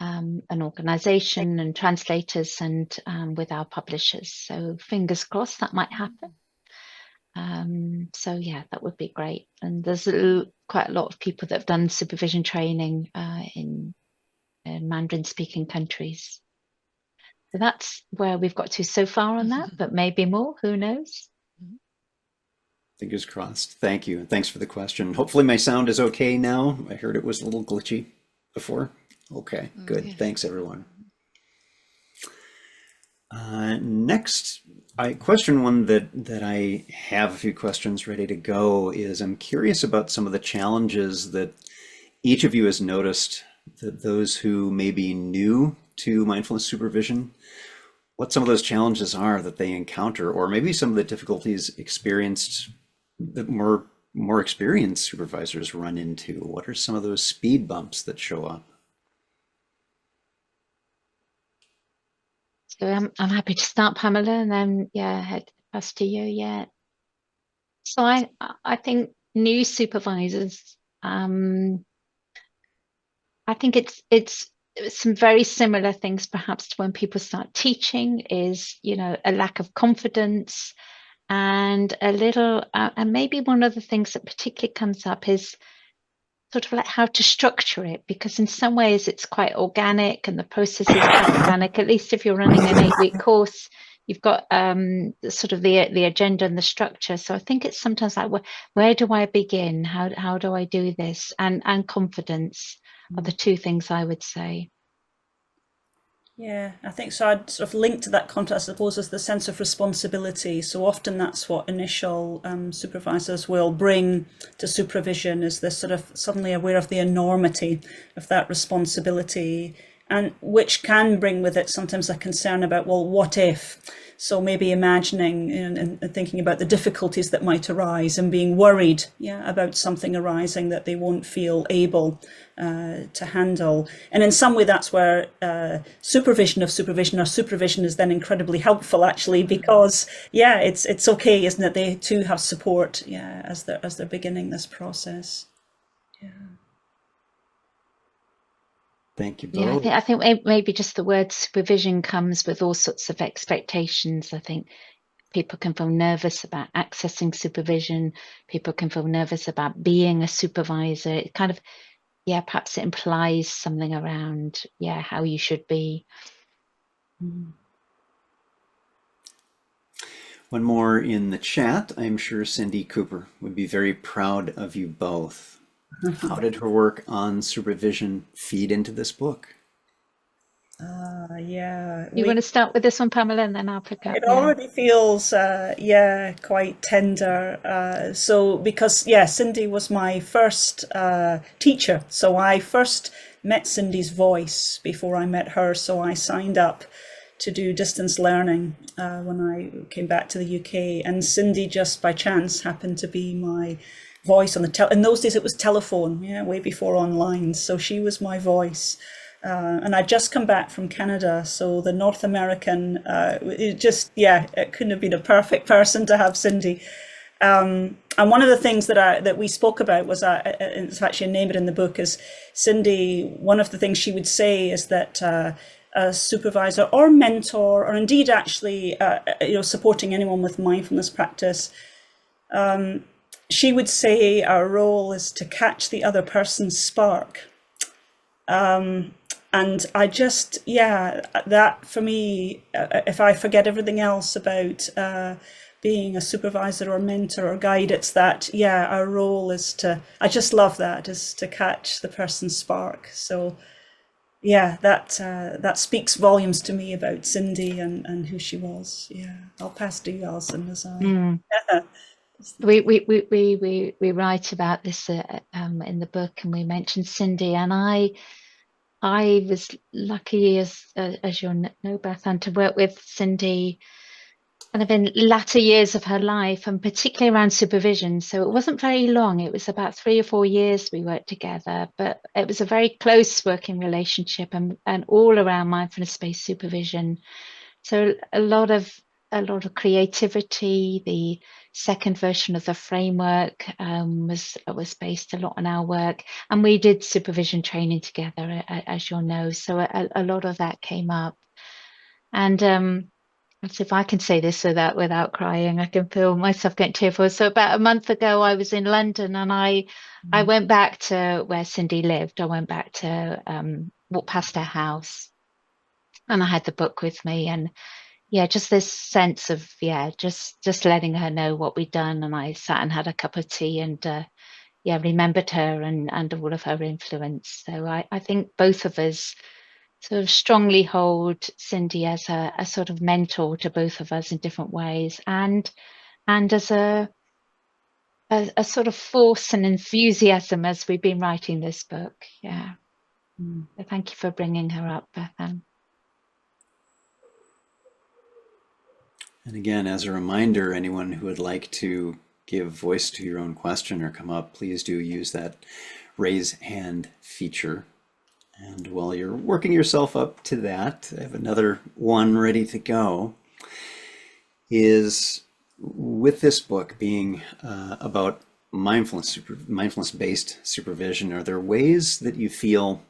an organization and translators, and with our publishers. So fingers crossed that might happen. So yeah, that would be great. And there's quite a lot of people that have done supervision training in Mandarin speaking countries. So that's where we've got to so far on that, but maybe more, who knows? Fingers crossed. Thank you. Thanks for the question. Hopefully my sound is okay now. I heard it was a little glitchy before. Okay, good. Yes. Thanks, everyone. Next, question one that I have a few questions ready to go is, I'm curious about some of the challenges that each of you has noticed, that those who may be new to mindfulness supervision, what some of those challenges are that they encounter, or maybe some of the difficulties experienced that more experienced supervisors run into. What are some of those speed bumps that show up? So I'm happy to start, Pamela, and then head past to you. Yeah. So I think new supervisors I think it's some very similar things perhaps to when people start teaching, is, you know, a lack of confidence, and a little and maybe one of the things that particularly comes up is sort of like how to structure it, because in some ways it's quite organic and the process is quite organic. At least if you're running an 8-week course, you've got sort of the agenda and the structure. So I think it's sometimes like, where do I begin? How do I do this? And confidence are the two things I would say. Yeah, I think so. I'd sort of link to that concept, I suppose, as the sense of responsibility. So often that's what initial supervisors will bring to supervision, is this sort of suddenly aware of the enormity of that responsibility, and which can bring with it sometimes a concern about, well, what if? So maybe imagining and thinking about the difficulties that might arise, and being worried, about something arising that they won't feel able to handle. And in some way, that's where supervision of supervision, or supervision, is then incredibly helpful, actually, because it's okay, isn't it? They too have support, as they're beginning this process. Thank you Yeah, both. I think maybe just the word supervision comes with all sorts of expectations. I think people can feel nervous about accessing supervision. People can feel nervous about being a supervisor. It kind of, perhaps it implies something around, how you should be. One more in the chat. I'm sure Cindy Cooper would be very proud of you both. How did her work on supervision feed into this book? You want to start with this one, Pamela, and then I'll pick up. It already feels, quite tender. So because, Cindy was my first teacher. So I first met Cindy's voice before I met her. So I signed up to do distance learning when I came back to the UK. And Cindy just by chance happened to be my voice on the in those days it was telephone, way before online. So she was my voice. And I'd just come back from Canada, so the North American, it couldn't have been a perfect person to have Cindy. And one of the things that we spoke about was, it's actually named in the book, is Cindy, one of the things she would say is that a supervisor or mentor, or indeed actually, supporting anyone with mindfulness practice, she would say our role is to catch the other person's spark. And I just, that for me, if I forget everything else about being a supervisor or mentor or guide, it's that, our role is to, I just love that, is to catch the person's spark. So, that speaks volumes to me about Cindy and who she was. I'll pass to you, Alison, as I... We write about this in the book, and we mentioned Cindy, and I was lucky, as you'll know, Bethan, to work with Cindy kind of in latter years of her life, and particularly around supervision. So it wasn't very long. It was about 3 or 4 years we worked together, but it was a very close working relationship, and all around mindfulness-based supervision. So a lot of creativity. The second version of the framework was based a lot on our work, and we did supervision training together, as you'll know. So a lot of that came up, and let's see if I can say this without crying. I can feel myself getting tearful. So about a month ago, I was in London, and I went back to where Cindy lived. I went back to walk past her house, and I had the book with me, and just this sense of, just letting her know what we'd done. And I sat and had a cup of tea, and remembered her and all of her influence. So I think both of us sort of strongly hold Cindy as a sort of mentor to both of us in different ways, and as a sort of force and enthusiasm as we've been writing this book. So thank you for bringing her up, Bethan. And again, as a reminder, anyone who would like to give voice to your own question or come up, please do use that raise hand feature. And while you're working yourself up to that, I have another one ready to go. Is with this book being about mindfulness-based supervision, are there ways that you feel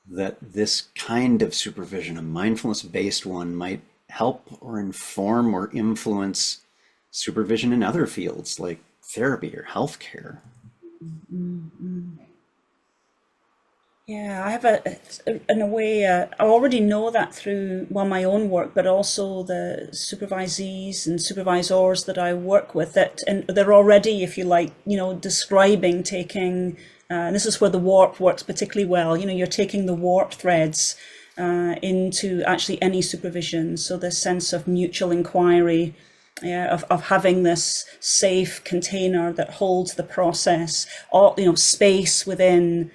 that this kind of supervision, a mindfulness-based one, might help or inform or influence supervision in other fields like therapy or healthcare. Yeah, I have in a way, I already know that through, well, my own work, but also the supervisees and supervisors that I work with, that and they're already, if you like, describing taking, and this is where the warp works particularly well. You're taking the warp threads into actually any supervision. So this sense of mutual inquiry, yeah, of having this safe container that holds the process, all, space within,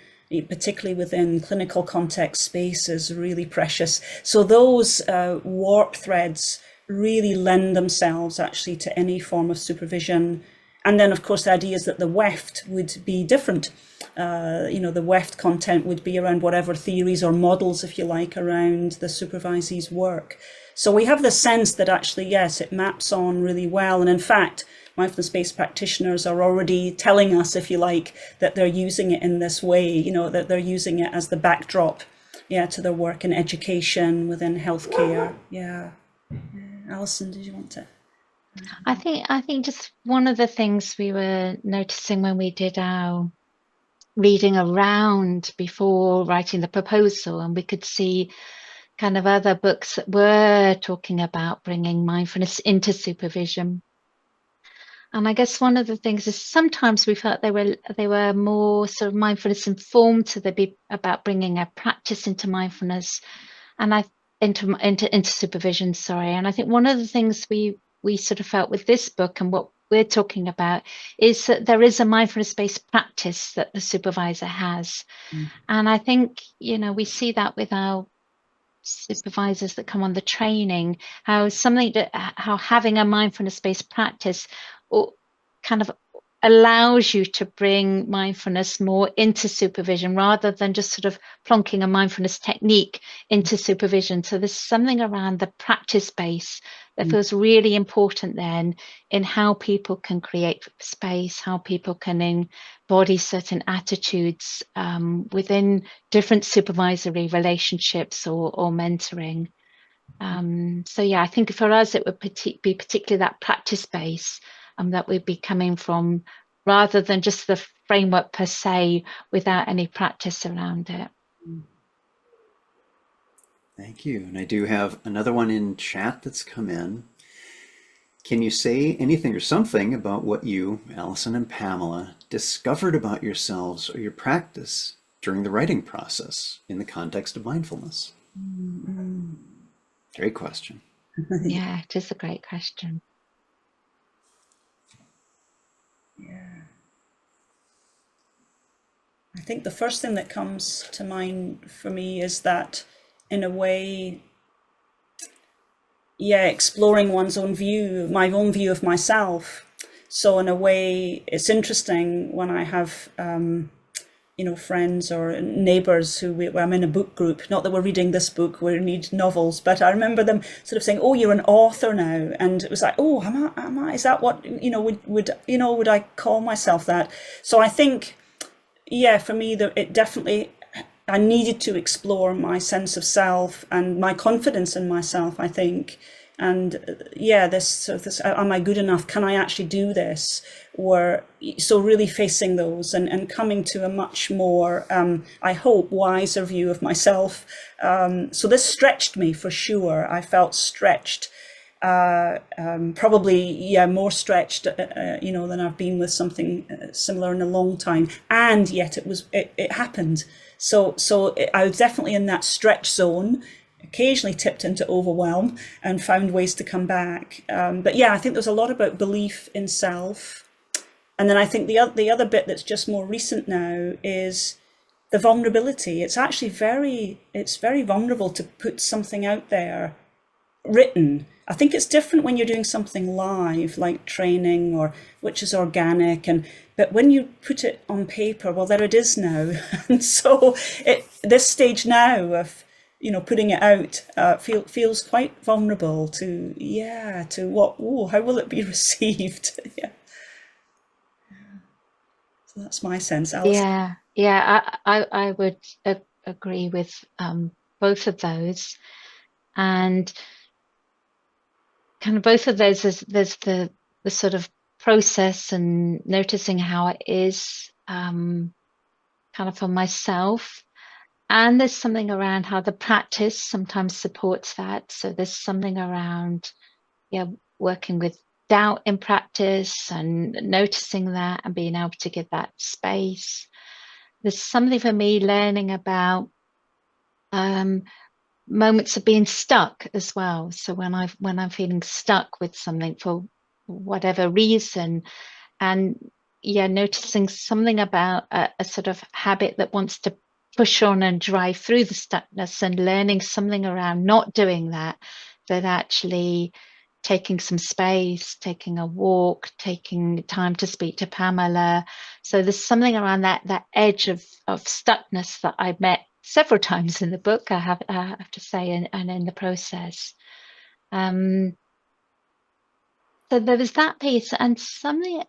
particularly within clinical context, space is really precious. So those warp threads really lend themselves actually to any form of supervision. And then, of course, the idea is that the weft would be different. The weft content would be around whatever theories or models, if you like, around the supervisee's work. So we have the sense that actually, yes, it maps on really well. And in fact, mindfulness-based practitioners are already telling us, if you like, that they're using it in this way, that they're using it as the backdrop, to their work in education, within healthcare. Yeah. Alison, did you want to? I think just one of the things we were noticing when we did our reading around before writing the proposal, and we could see kind of other books that were talking about bringing mindfulness into supervision. And I guess one of the things is sometimes we felt they were more sort of mindfulness informed, so they'd be about bringing a practice into mindfulness, and into supervision. Sorry, and I think one of the things we sort of felt with this book and what we're talking about is that there is a mindfulness-based practice that the supervisor has, and I think we see that with our supervisors that come on the training, how having a mindfulness-based practice or kind of allows you to bring mindfulness more into supervision rather than just sort of plonking a mindfulness technique into supervision. So there's something around the practice base that feels really important then in how people can create space, how people can embody certain attitudes within different supervisory relationships or mentoring. So yeah, I think for us it would be particularly that practice base that we'd be coming from, rather than just the framework per se without any practice around it. Thank you. And I do have another one in chat that's come in. Can you say anything or something about what you, Alison and Pamela, discovered about yourselves or your practice during the writing process in the context of mindfulness? Great question. Yeah, it is a great question. Yeah. I think the first thing that comes to mind for me is that, in a way, exploring one's own view, my own view of myself. So in a way, it's interesting when I have, friends or neighbors I'm in a book group, not that we're reading this book, we need novels, but I remember them sort of saying, oh, you're an author now. And it was like, oh, am I, is that what, would I call myself that? So I think, for me, it definitely, I needed to explore my sense of self and my confidence in myself, I think. And this, am I good enough? Can I actually do this? So really facing those and coming to a much more, I hope, wiser view of myself. So this stretched me for sure. I felt stretched, probably, more stretched, than I've been with something similar in a long time. And yet it happened. So I was definitely in that stretch zone, occasionally tipped into overwhelm and found ways to come back. But I think there's a lot about belief in self. And then I think the other bit that's just more recent now is the vulnerability. It's actually very vulnerable to put something out there written. I think it's different when you're doing something live, like training, or which is organic, but when you put it on paper, well, there it is now. And so this stage now of putting it out feels quite vulnerable to how will it be received? So that's my sense, Alison. I would agree with both of those. And kind of both of those, there's the sort of process and noticing how it is kind of for myself. And there's something around how the practice sometimes supports that. So there's something around, yeah, working with doubt in practice and noticing that and being able to give that space. There's something for me learning about moments of being stuck as well. So when I'm feeling stuck with something for whatever reason, and yeah, noticing something about a sort of habit that wants to push on and drive through the stuckness, and learning something around not doing that, that actually taking some space, taking a walk, taking time to speak to Pamela. So there's something around that edge of stuckness that I've met several times in the book, I have to say, and in the process. So there was that piece, and something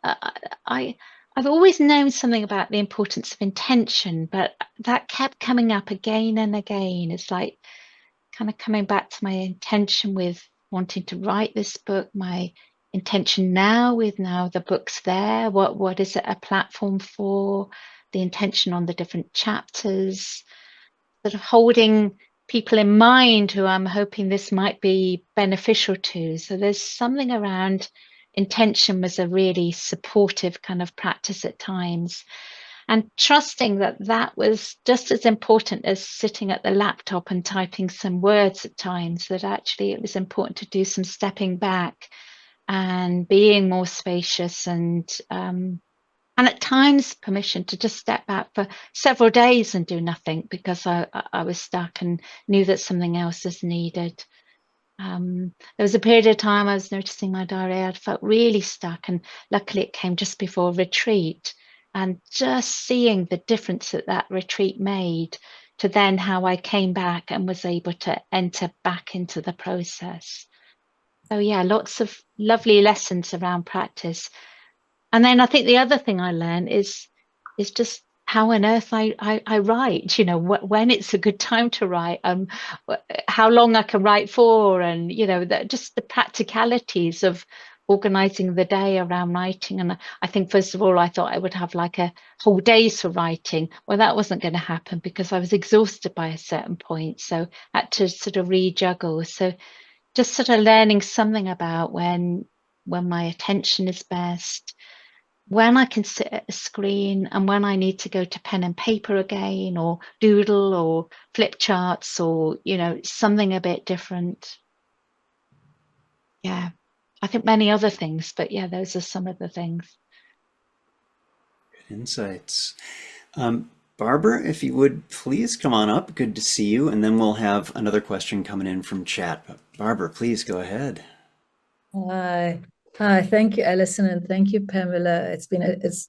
I've always known something about the importance of intention, but that kept coming up again and again. It's like kind of coming back to my intention with wanting to write this book, my intention now the book's there. What is it a platform for? The intention on the different chapters, sort of holding people in mind who I'm hoping this might be beneficial to. So there's something around intention was a really supportive kind of practice at times, and trusting that that was just as important as sitting at the laptop and typing some words at times, that actually it was important to do some stepping back and being more spacious, and at times permission to just step back for several days and do nothing because I was stuck and knew that something else is needed. There was a period of time I was noticing my diary, I felt really stuck, and luckily it came just before retreat, and just seeing the difference that retreat made to then how I came back and was able to enter back into the process. So yeah, lots of lovely lessons around practice. And then I think the other thing I learned is just how on earth I write, when it's a good time to write, how long I can write for, and, just the practicalities of organizing the day around writing. And I think, first of all, I thought I would have like a whole days for writing. Well, that wasn't going to happen because I was exhausted by a certain point. So I had to sort of rejuggle. So just sort of learning something about when my attention is best, when I can sit at a screen, and when I need to go to pen and paper again, or doodle, or flip charts, or, something a bit different. Yeah, I think many other things, but yeah, those are some of the things. Good insights. Barbara, if you would please come on up. Good to see you. And then we'll have another question coming in from chat. But Barbara, please go ahead. Hi, thank you, Alison, and thank you, Pamela. It's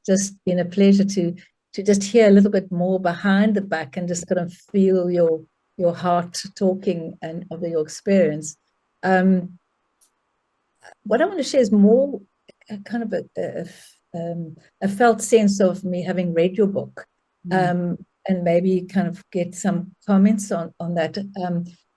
just been a pleasure to just hear a little bit more behind the back and just kind of feel your heart talking and of your experience. What I want to share is more kind of a felt sense of me having read your book, and maybe kind of get some comments on that.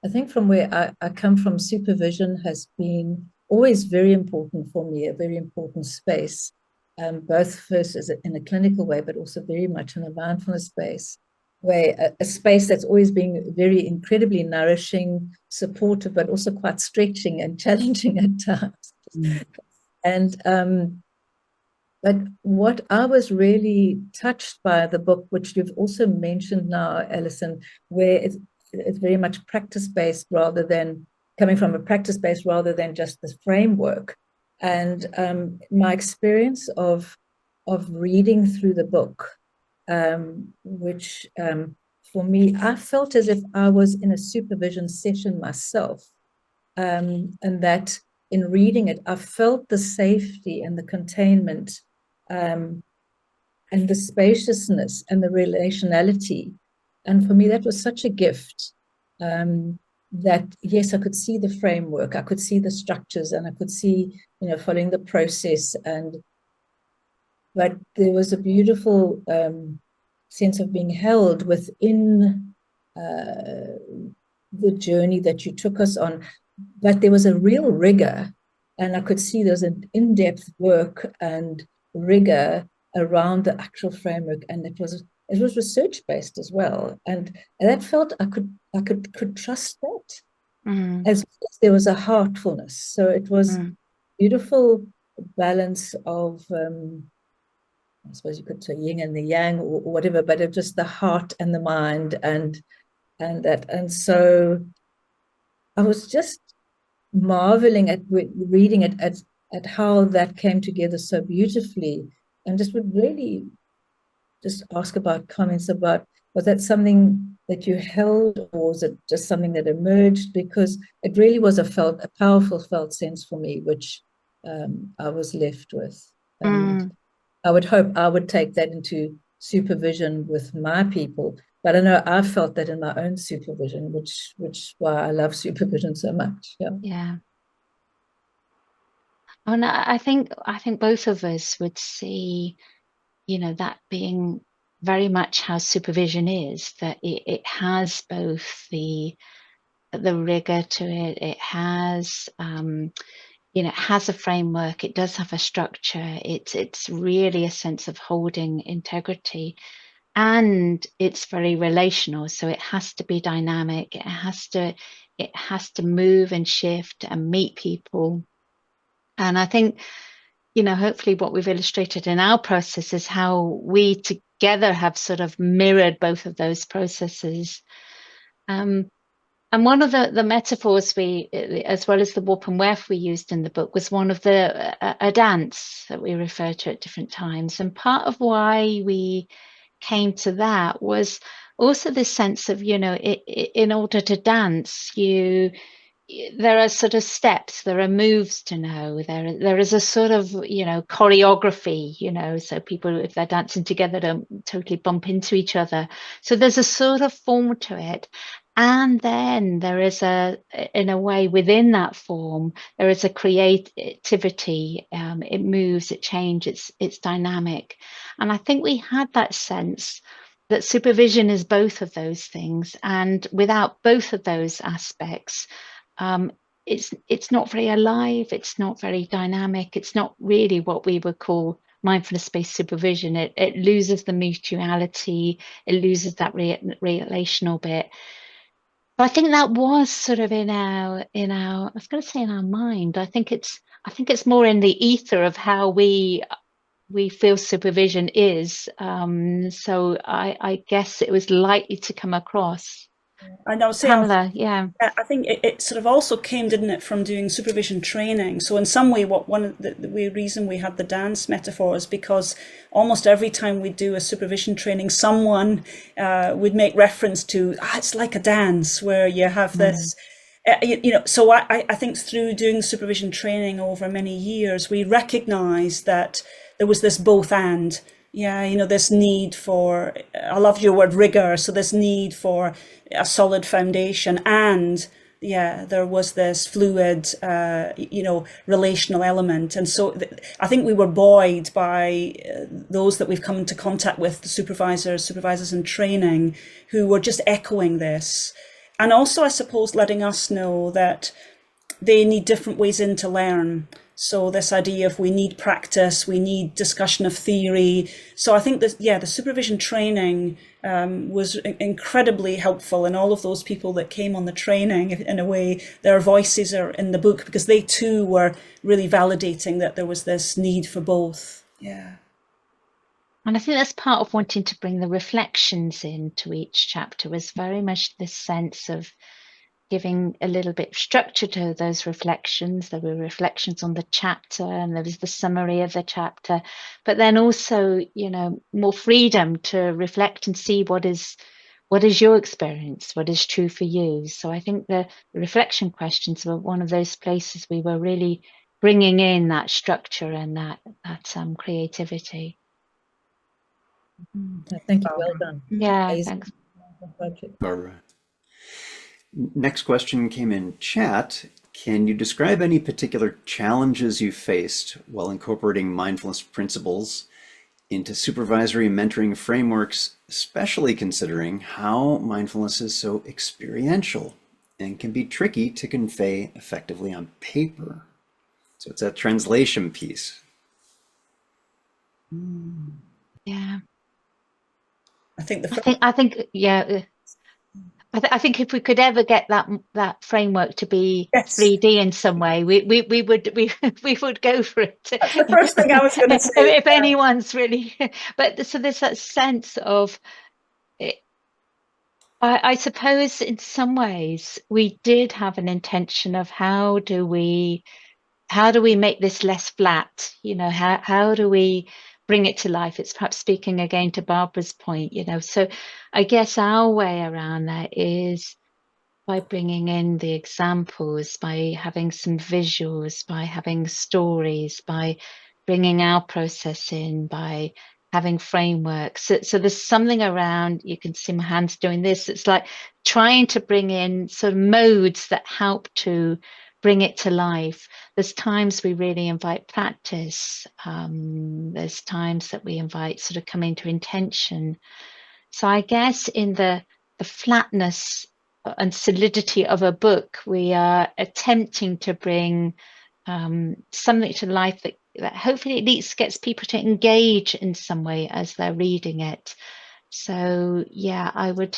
I think from where I come from, supervision has been always very important for me, a very important space, both first in a clinical way, but also very much in a mindfulness space, where a space that's always been very incredibly nourishing, supportive, but also quite stretching and challenging at times. And but what I was really touched by the book, which you've also mentioned now, Alison, where it's very much practice-based rather than coming from a practice base rather than just the framework. And my experience of reading through the book, which for me, I felt as if I was in a supervision session myself, and that in reading it, I felt the safety and the containment, and the spaciousness and the relationality. And for me, that was such a gift. That yes, I could see the framework, I could see the structures, and I could see, following the process, but there was a beautiful sense of being held within the journey that you took us on, but there was a real rigor, and I could see there's an in-depth work and rigor around the actual framework, and it was research-based as well, and that felt I could trust that, as there was a heartfulness. So it was beautiful balance of I suppose you could say yin and the yang or whatever, but it just the heart and the mind and that. And so I was just marveling at reading it at how that came together so beautifully, and just would really just ask about comments about, was that something that you held, or was it just something that emerged? Because it really was a powerful felt sense for me, which I was left with. And I would hope I would take that into supervision with my people. But I know I felt that in my own supervision, which why I love supervision so much. Yeah. Yeah. And I think both of us would see, that being very much how supervision is, that it has both the rigor to it. It has, it has a framework. It does have a structure. It's really a sense of holding integrity, and it's very relational. So it has to be dynamic. It has to move and shift and meet people. And I think, hopefully what we've illustrated in our process is how we together have sort of mirrored both of those processes. And one of the metaphors we, as well as the warp and weft we used in the book, was one of a dance that we refer to at different times. And part of why we came to that was also this sense of, in order to dance, there are sort of steps, there are moves to know, there is a sort of, choreography, so people, if they're dancing together, don't totally bump into each other. So there's a sort of form to it. And then there is in a way, within that form, there is a creativity. It moves, it changes, it's dynamic. And I think we had that sense that supervision is both of those things. And without both of those aspects, it's not very alive, it's not very dynamic, it's not really what we would call mindfulness-based supervision. It loses the mutuality, it loses that relational bit. But I think that was sort of in our I was going to say in our mind. I think it's more in the ether of how we feel supervision is. So I guess it was likely to come across. And I would say, Pamela, yeah. I think it sort of also came, didn't it, from doing supervision training. So in some way, one of the reason we had the dance metaphor is because almost every time we do a supervision training, someone would make reference to, it's like a dance where you have this, so I think through doing supervision training over many years, we recognized that there was this both and. Yeah, this need for, I love your word rigor, so this need for a solid foundation, and there was this fluid, relational element. And so I think we were buoyed by those that we've come into contact with, the supervisors in training, who were just echoing this. And also, I suppose, letting us know that they need different ways in to learn. So this idea of we need practice, we need discussion of theory. So I think that, the supervision training was incredibly helpful, and all of those people that came on the training, in a way, their voices are in the book, because they too were really validating that there was this need for both. Yeah. And I think that's part of wanting to bring the reflections into each chapter, was very much this sense of giving a little bit of structure to those reflections. There were reflections on the chapter, and there was the summary of the chapter, but then also, more freedom to reflect and see what is your experience, what is true for you. So I think the reflection questions were one of those places we were really bringing in that structure and that creativity. Thank you. Well done. Yeah, Amazing. thanks. Barbara. Next question came in chat. Can you describe any particular challenges you faced while incorporating mindfulness principles into supervisory mentoring frameworks, especially considering how mindfulness is so experiential and can be tricky to convey effectively on paper. So it's that translation piece. Yeah. I think I think if we could ever get that framework to be yes, 3D in some way, we would go for it. that's the first thing I was going to say. If anyone's really, but so there's that sense of it. I suppose in some ways we did have an intention of how do we make this less flat? You know, how do we bring it to life? It's perhaps speaking again to Barbara's point, you know. So I guess our way around that is by bringing in the examples, by having some visuals, by having stories, by bringing our process in, by having frameworks. So there's something around, you can see my hands doing this. It's like trying to bring in sort of modes that help to bring it to life. There's times we really invite practice. There's times that we invite sort of coming to intention. So I guess in the flatness and solidity of a book, we are attempting to bring something to life that hopefully at least gets people to engage in some way as they're reading it. So yeah, I would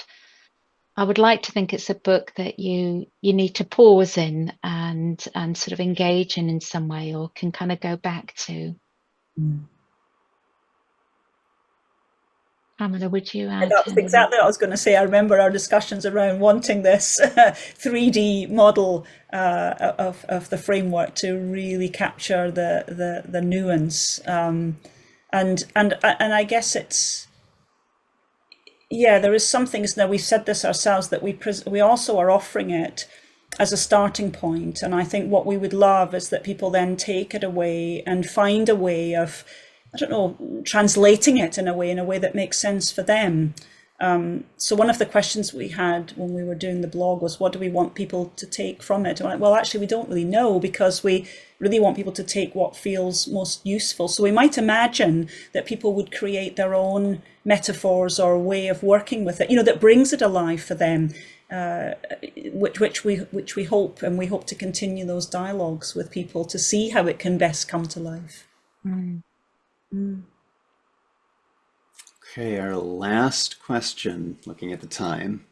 like to think it's a book that you need to pause in and sort of engage in some way, or can kind of go back to. Pamela, would you add? That was exactly what I was going to say. I remember our discussions around wanting this 3D model of the framework to really capture the nuance, and I guess it's, yeah, there is some things now, we've said this ourselves, that we also are offering it as a starting point, and I think what we would love is that people then take it away and find a way of, I don't know, translating it in a way that makes sense for them. So one of the questions we had when we were doing the blog was, what do we want people to take from it? And I'm like, well, actually, we don't really know, because we really want people to take what feels most useful. So we might imagine that people would create their own metaphors or way of working with it, you know, that brings it alive for them, which we hope, and we hope to continue those dialogues with people to see how it can best come to life. Okay, our last question, looking at the time,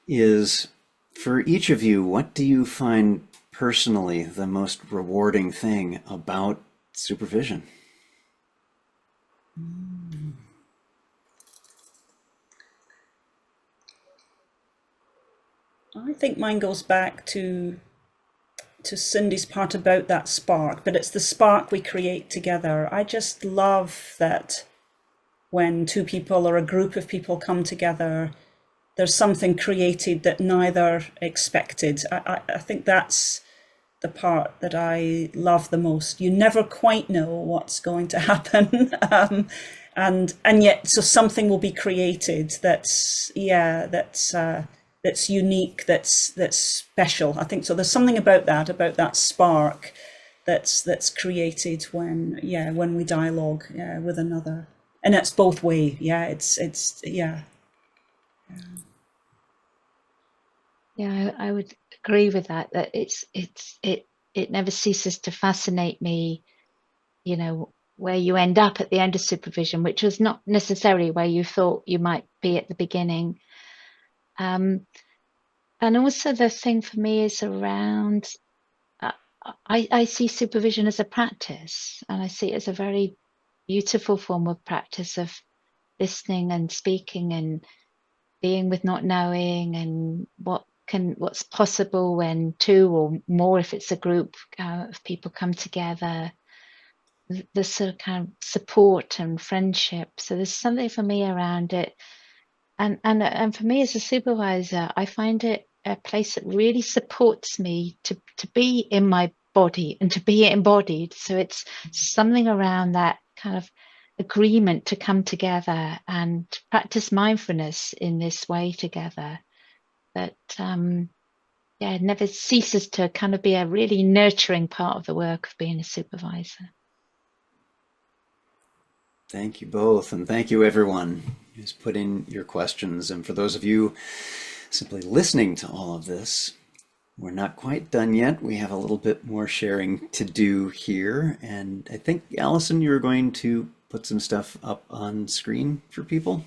is for each of you, what do you find personally the most rewarding thing about supervision? I think mine goes back to Cindy's part about that spark, but it's the spark we create together. I just love that when two people or a group of people come together, there's something created that neither expected. I think that's the part that I love the most. You never quite know what's going to happen. And yet, so something will be created that's unique, that's special. I think so. There's something about that spark that's created when we dialogue with another, and it's both way. Yeah, it's yeah. Yeah, I would agree with that. That it never ceases to fascinate me. You know, where you end up at the end of supervision, which was not necessarily where you thought you might be at the beginning. And also the thing for me is around, I see supervision as a practice, and I see it as a very beautiful form of practice of listening and speaking and being with not knowing, and what's possible when two or more, if it's a group of people, come together. The sort of kind of support and friendship. So there's something for me around it, and for me as a supervisor, I find it a place that really supports me to be in my body and to be embodied. So it's something around that kind of agreement to come together and practice mindfulness in this way together, that it never ceases to kind of be a really nurturing part of the work of being a supervisor. Thank you both, and thank you everyone who's put in your questions. And for those of you simply listening to all of this, we're not quite done yet. We have a little bit more sharing to do here. And I think, Alison, you're going to put some stuff up on screen for people.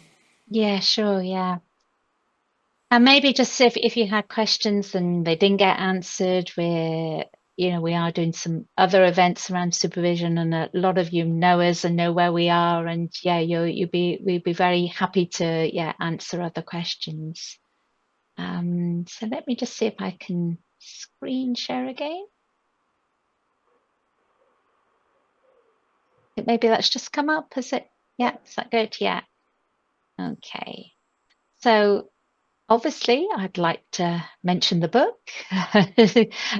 Yeah, sure, yeah. And maybe just if you had questions and they didn't get answered, we are doing some other events around supervision, and a lot of you know us and know where we are, and yeah, we'd be very happy to answer other questions. So let me just see if I can screen share again. Maybe that's just come up. Is it? Yeah, is that good? Yeah. Okay. So obviously, I'd like to mention the book,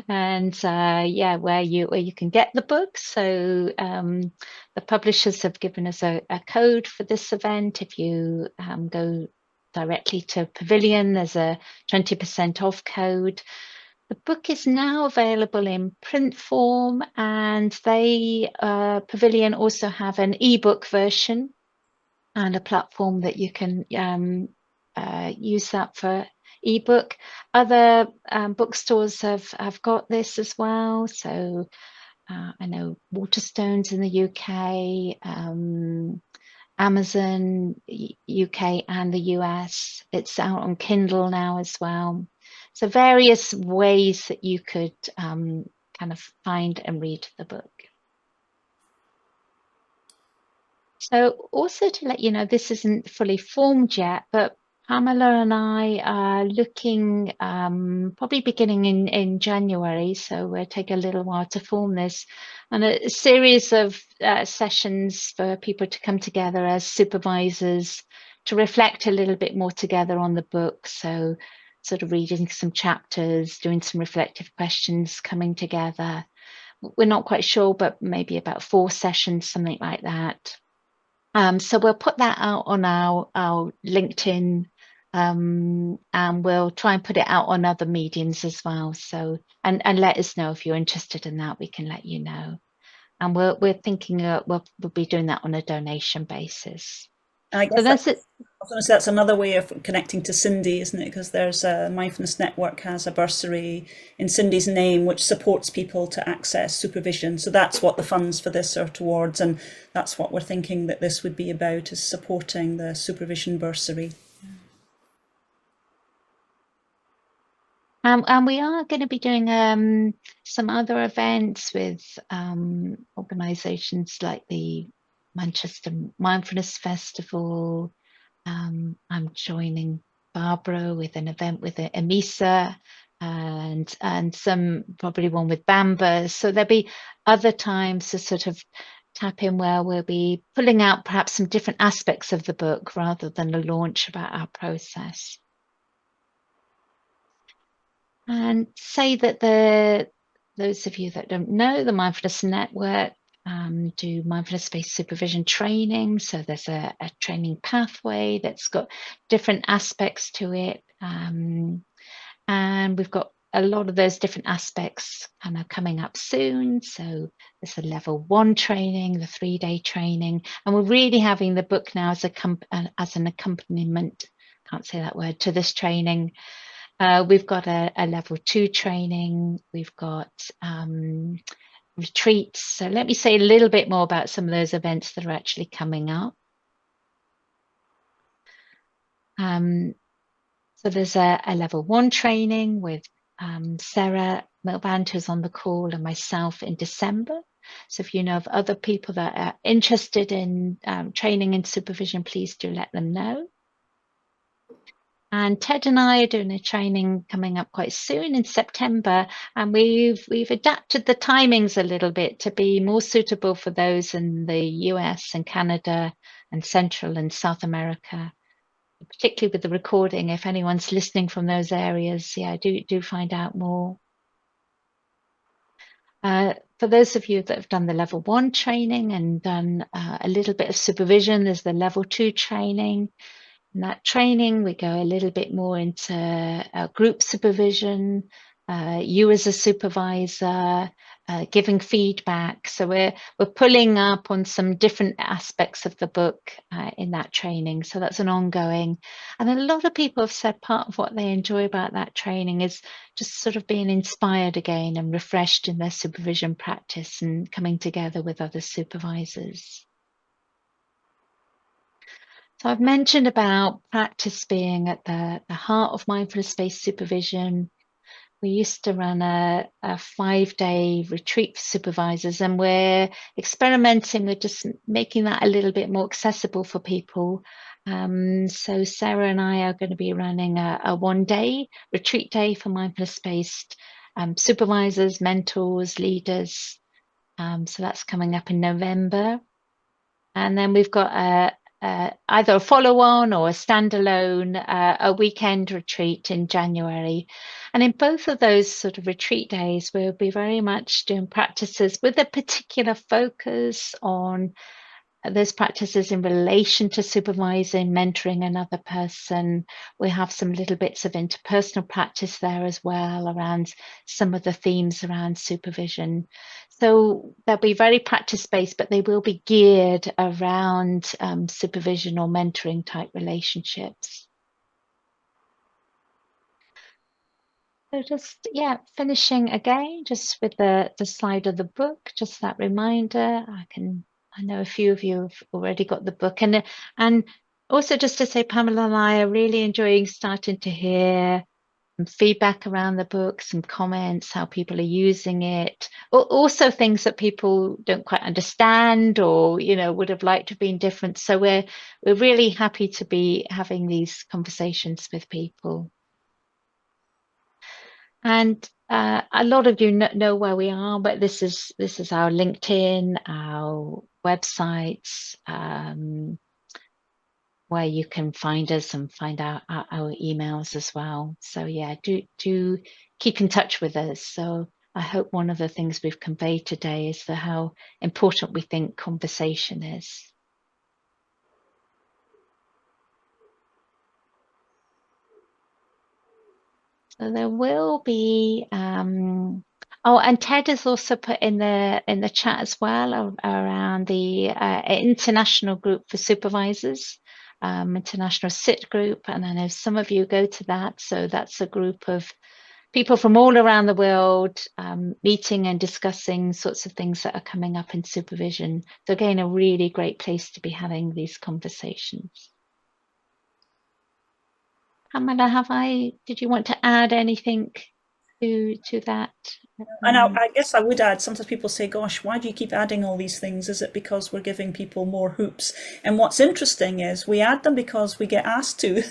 and where you can get the book. So the publishers have given us a code for this event. If you go directly to Pavilion, there's a 20% off code. The book is now available in print form, and Pavilion also have an ebook version and a platform that you can use that for ebook. Other bookstores have got this as well. So I know Waterstones in the UK, Amazon UK and the US. It's out on Kindle now as well. So various ways that you could kind of find and read the book. So also to let you know, this isn't fully formed yet, but Pamela and I are looking probably beginning in January, so we'll take a little while to form this, and a series of sessions for people to come together as supervisors to reflect a little bit more together on the book. So sort of reading some chapters, doing some reflective questions, coming together. We're not quite sure, but maybe about 4 sessions, something like that. So we'll put that out on our LinkedIn, and we'll try and put it out on other mediums as well. So and let us know if you're interested in that. We can let you know. And we're thinking we'll be doing that on a donation basis. I guess So that's it. I was going to say that's another way of connecting to Cindy, isn't it? Because there's a Mindfulness Network has a bursary in Cindy's name which supports people to access supervision. So that's what the funds for this are towards, and that's what we're thinking that this would be about, is supporting the supervision bursary. And we are going to be doing some other events with organisations like the Manchester Mindfulness Festival. I'm joining Barbara with an event with Emisa, and some probably one with Bamba. So there'll be other times to sort of tap in where we'll be pulling out perhaps some different aspects of the book rather than a launch about our process. And say that those of you that don't know, the Mindfulness Network do mindfulness-based supervision training. So there's a training pathway that's got different aspects to it. And we've got a lot of those different aspects kind of coming up soon. So there's the level 1 training, the 3-day training, and we're really having the book now as an accompaniment, can't say that word, to this training. We've got a level 2 training. We've got retreats. So let me say a little bit more about some of those events that are actually coming up. So there's a level 1 training with Sarah Milband, who's on the call, and myself in December. So if you know of other people that are interested in training in supervision, please do let them know. And Ted and I are doing a training coming up quite soon in September, and we've adapted the timings a little bit to be more suitable for those in the US and Canada and Central and South America, particularly with the recording. If anyone's listening from those areas, do find out more. For those of you that have done the level 1 training and done a little bit of supervision, there's the level 2 training. In that training, we go a little bit more into group supervision, you as a supervisor, giving feedback. So we're pulling up on some different aspects of the book in that training. So that's an ongoing. And a lot of people have said part of what they enjoy about that training is just sort of being inspired again and refreshed in their supervision practice and coming together with other supervisors. So I've mentioned about practice being at the heart of mindfulness-based supervision. We used to run a 5-day retreat for supervisors, and we're experimenting with just making that a little bit more accessible for people. So Sarah and I are going to be running a 1-day retreat day for mindfulness-based supervisors, mentors, leaders. So that's coming up in November. And then we've got either a follow-on or a standalone, a weekend retreat in January. And in both of those sort of retreat days, we'll be very much doing practices with a particular focus on those practices in relation to supervising, mentoring another person. We have some little bits of interpersonal practice there as well around some of the themes around supervision. So they'll be very practice-based, but they will be geared around supervision or mentoring type relationships. So just, yeah, finishing again, just with the slide of the book, just that reminder. I know a few of you have already got the book, and also just to say, Pamela and I are really enjoying starting to hear some feedback around the book, some comments, how people are using it, also things that people don't quite understand or, you know, would have liked to have been different. So we're really happy to be having these conversations with people. And a lot of you know where we are, but this is our LinkedIn, our websites, where you can find us and find out our emails as well. So yeah, do keep in touch with us. So I hope one of the things we've conveyed today is how important we think conversation is. So there will be, oh, and Ted has also put in the chat as well around the international group for supervisors, international SIT group, and I know some of you go to that. So that's a group of people from all around the world meeting and discussing sorts of things that are coming up in supervision. So again, a really great place to be having these conversations. Pamela, did you want to add anything to that? And I guess I would add, sometimes people say, gosh, why do you keep adding all these things? Is it because we're giving people more hoops? And what's interesting is we add them because we get asked to.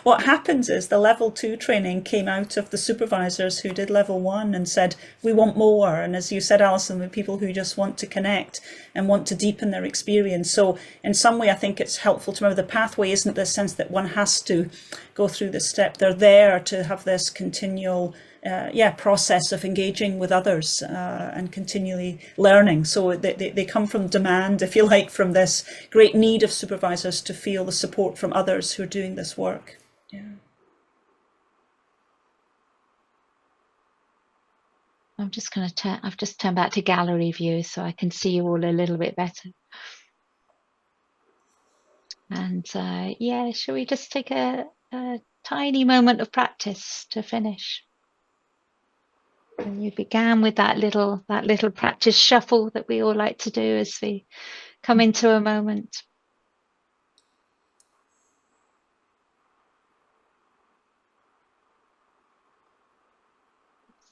What happens is the level 2 training came out of the supervisors who did level 1 and said, we want more. And as you said, Alison, with people who just want to connect and want to deepen their experience. So in some way, I think it's helpful to remember the pathway isn't the sense that one has to go through this step. They're there to have this continual process of engaging with others and continually learning. So they come from demand, if you like, from this great need of supervisors to feel the support from others who are doing this work. Yeah. I've just turned back to gallery view so I can see you all a little bit better. And yeah, shall we just take a tiny moment of practice to finish? And you began with that little practice shuffle that we all like to do as we come into a moment.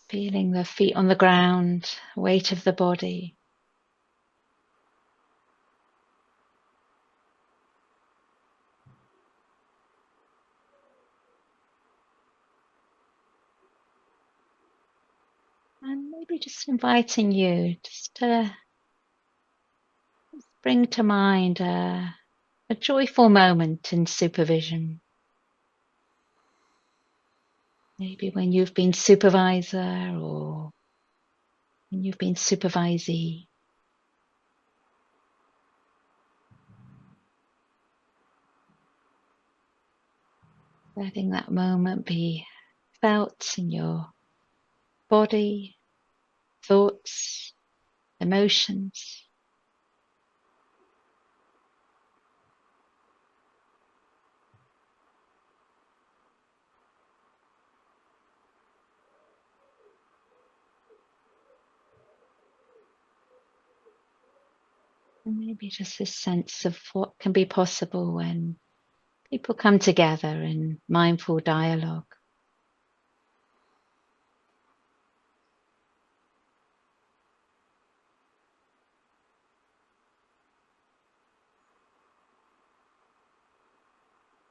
Feeling the feet on the ground, weight of the body. And maybe just inviting you just to bring to mind a joyful moment in supervision. Maybe when you've been supervisor or when you've been supervisee. Letting that moment be felt in your body, thoughts, emotions. And maybe just this sense of what can be possible when people come together in mindful dialogue.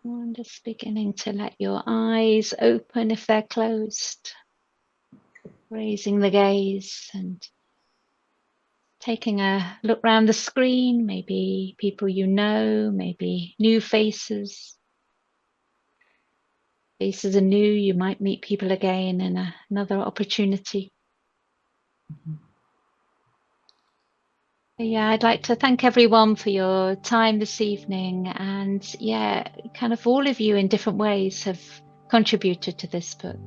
And just beginning to let your eyes open if they're closed, raising the gaze and taking a look around the screen, maybe people you know, maybe new faces. Faces are new, you might meet people again in another opportunity. Yeah, I'd like to thank everyone for your time this evening, and yeah, kind of all of you in different ways have contributed to this book.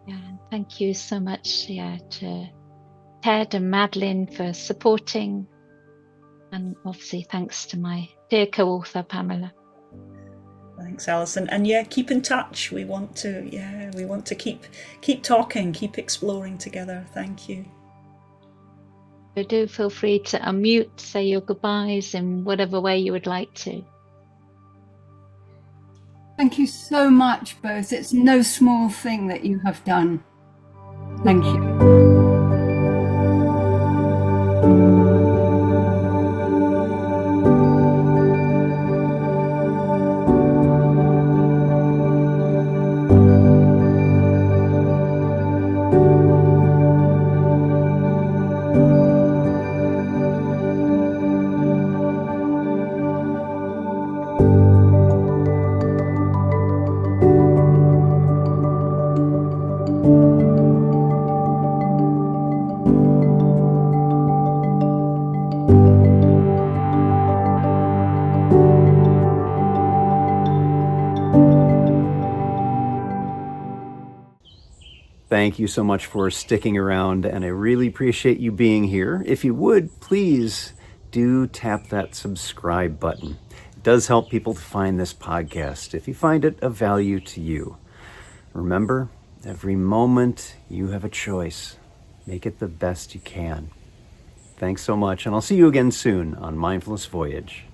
Yeah, thank you so much, to Ted and Madeline for supporting, and obviously thanks to my dear co-author Pamela. Thanks, Alison. And yeah, keep in touch. We want to keep talking, keep exploring together. Thank you. So do feel free to unmute, say your goodbyes in whatever way you would like to. Thank you so much, both. It's no small thing that you have done. Thank you. Thank you so much for sticking around, and I really appreciate you being here. If you would, please do tap that subscribe button. It does help people to find this podcast if you find it of value to you. Remember, every moment you have a choice. Make it the best you can. Thanks so much, and I'll see you again soon on Mindfulness Voyage.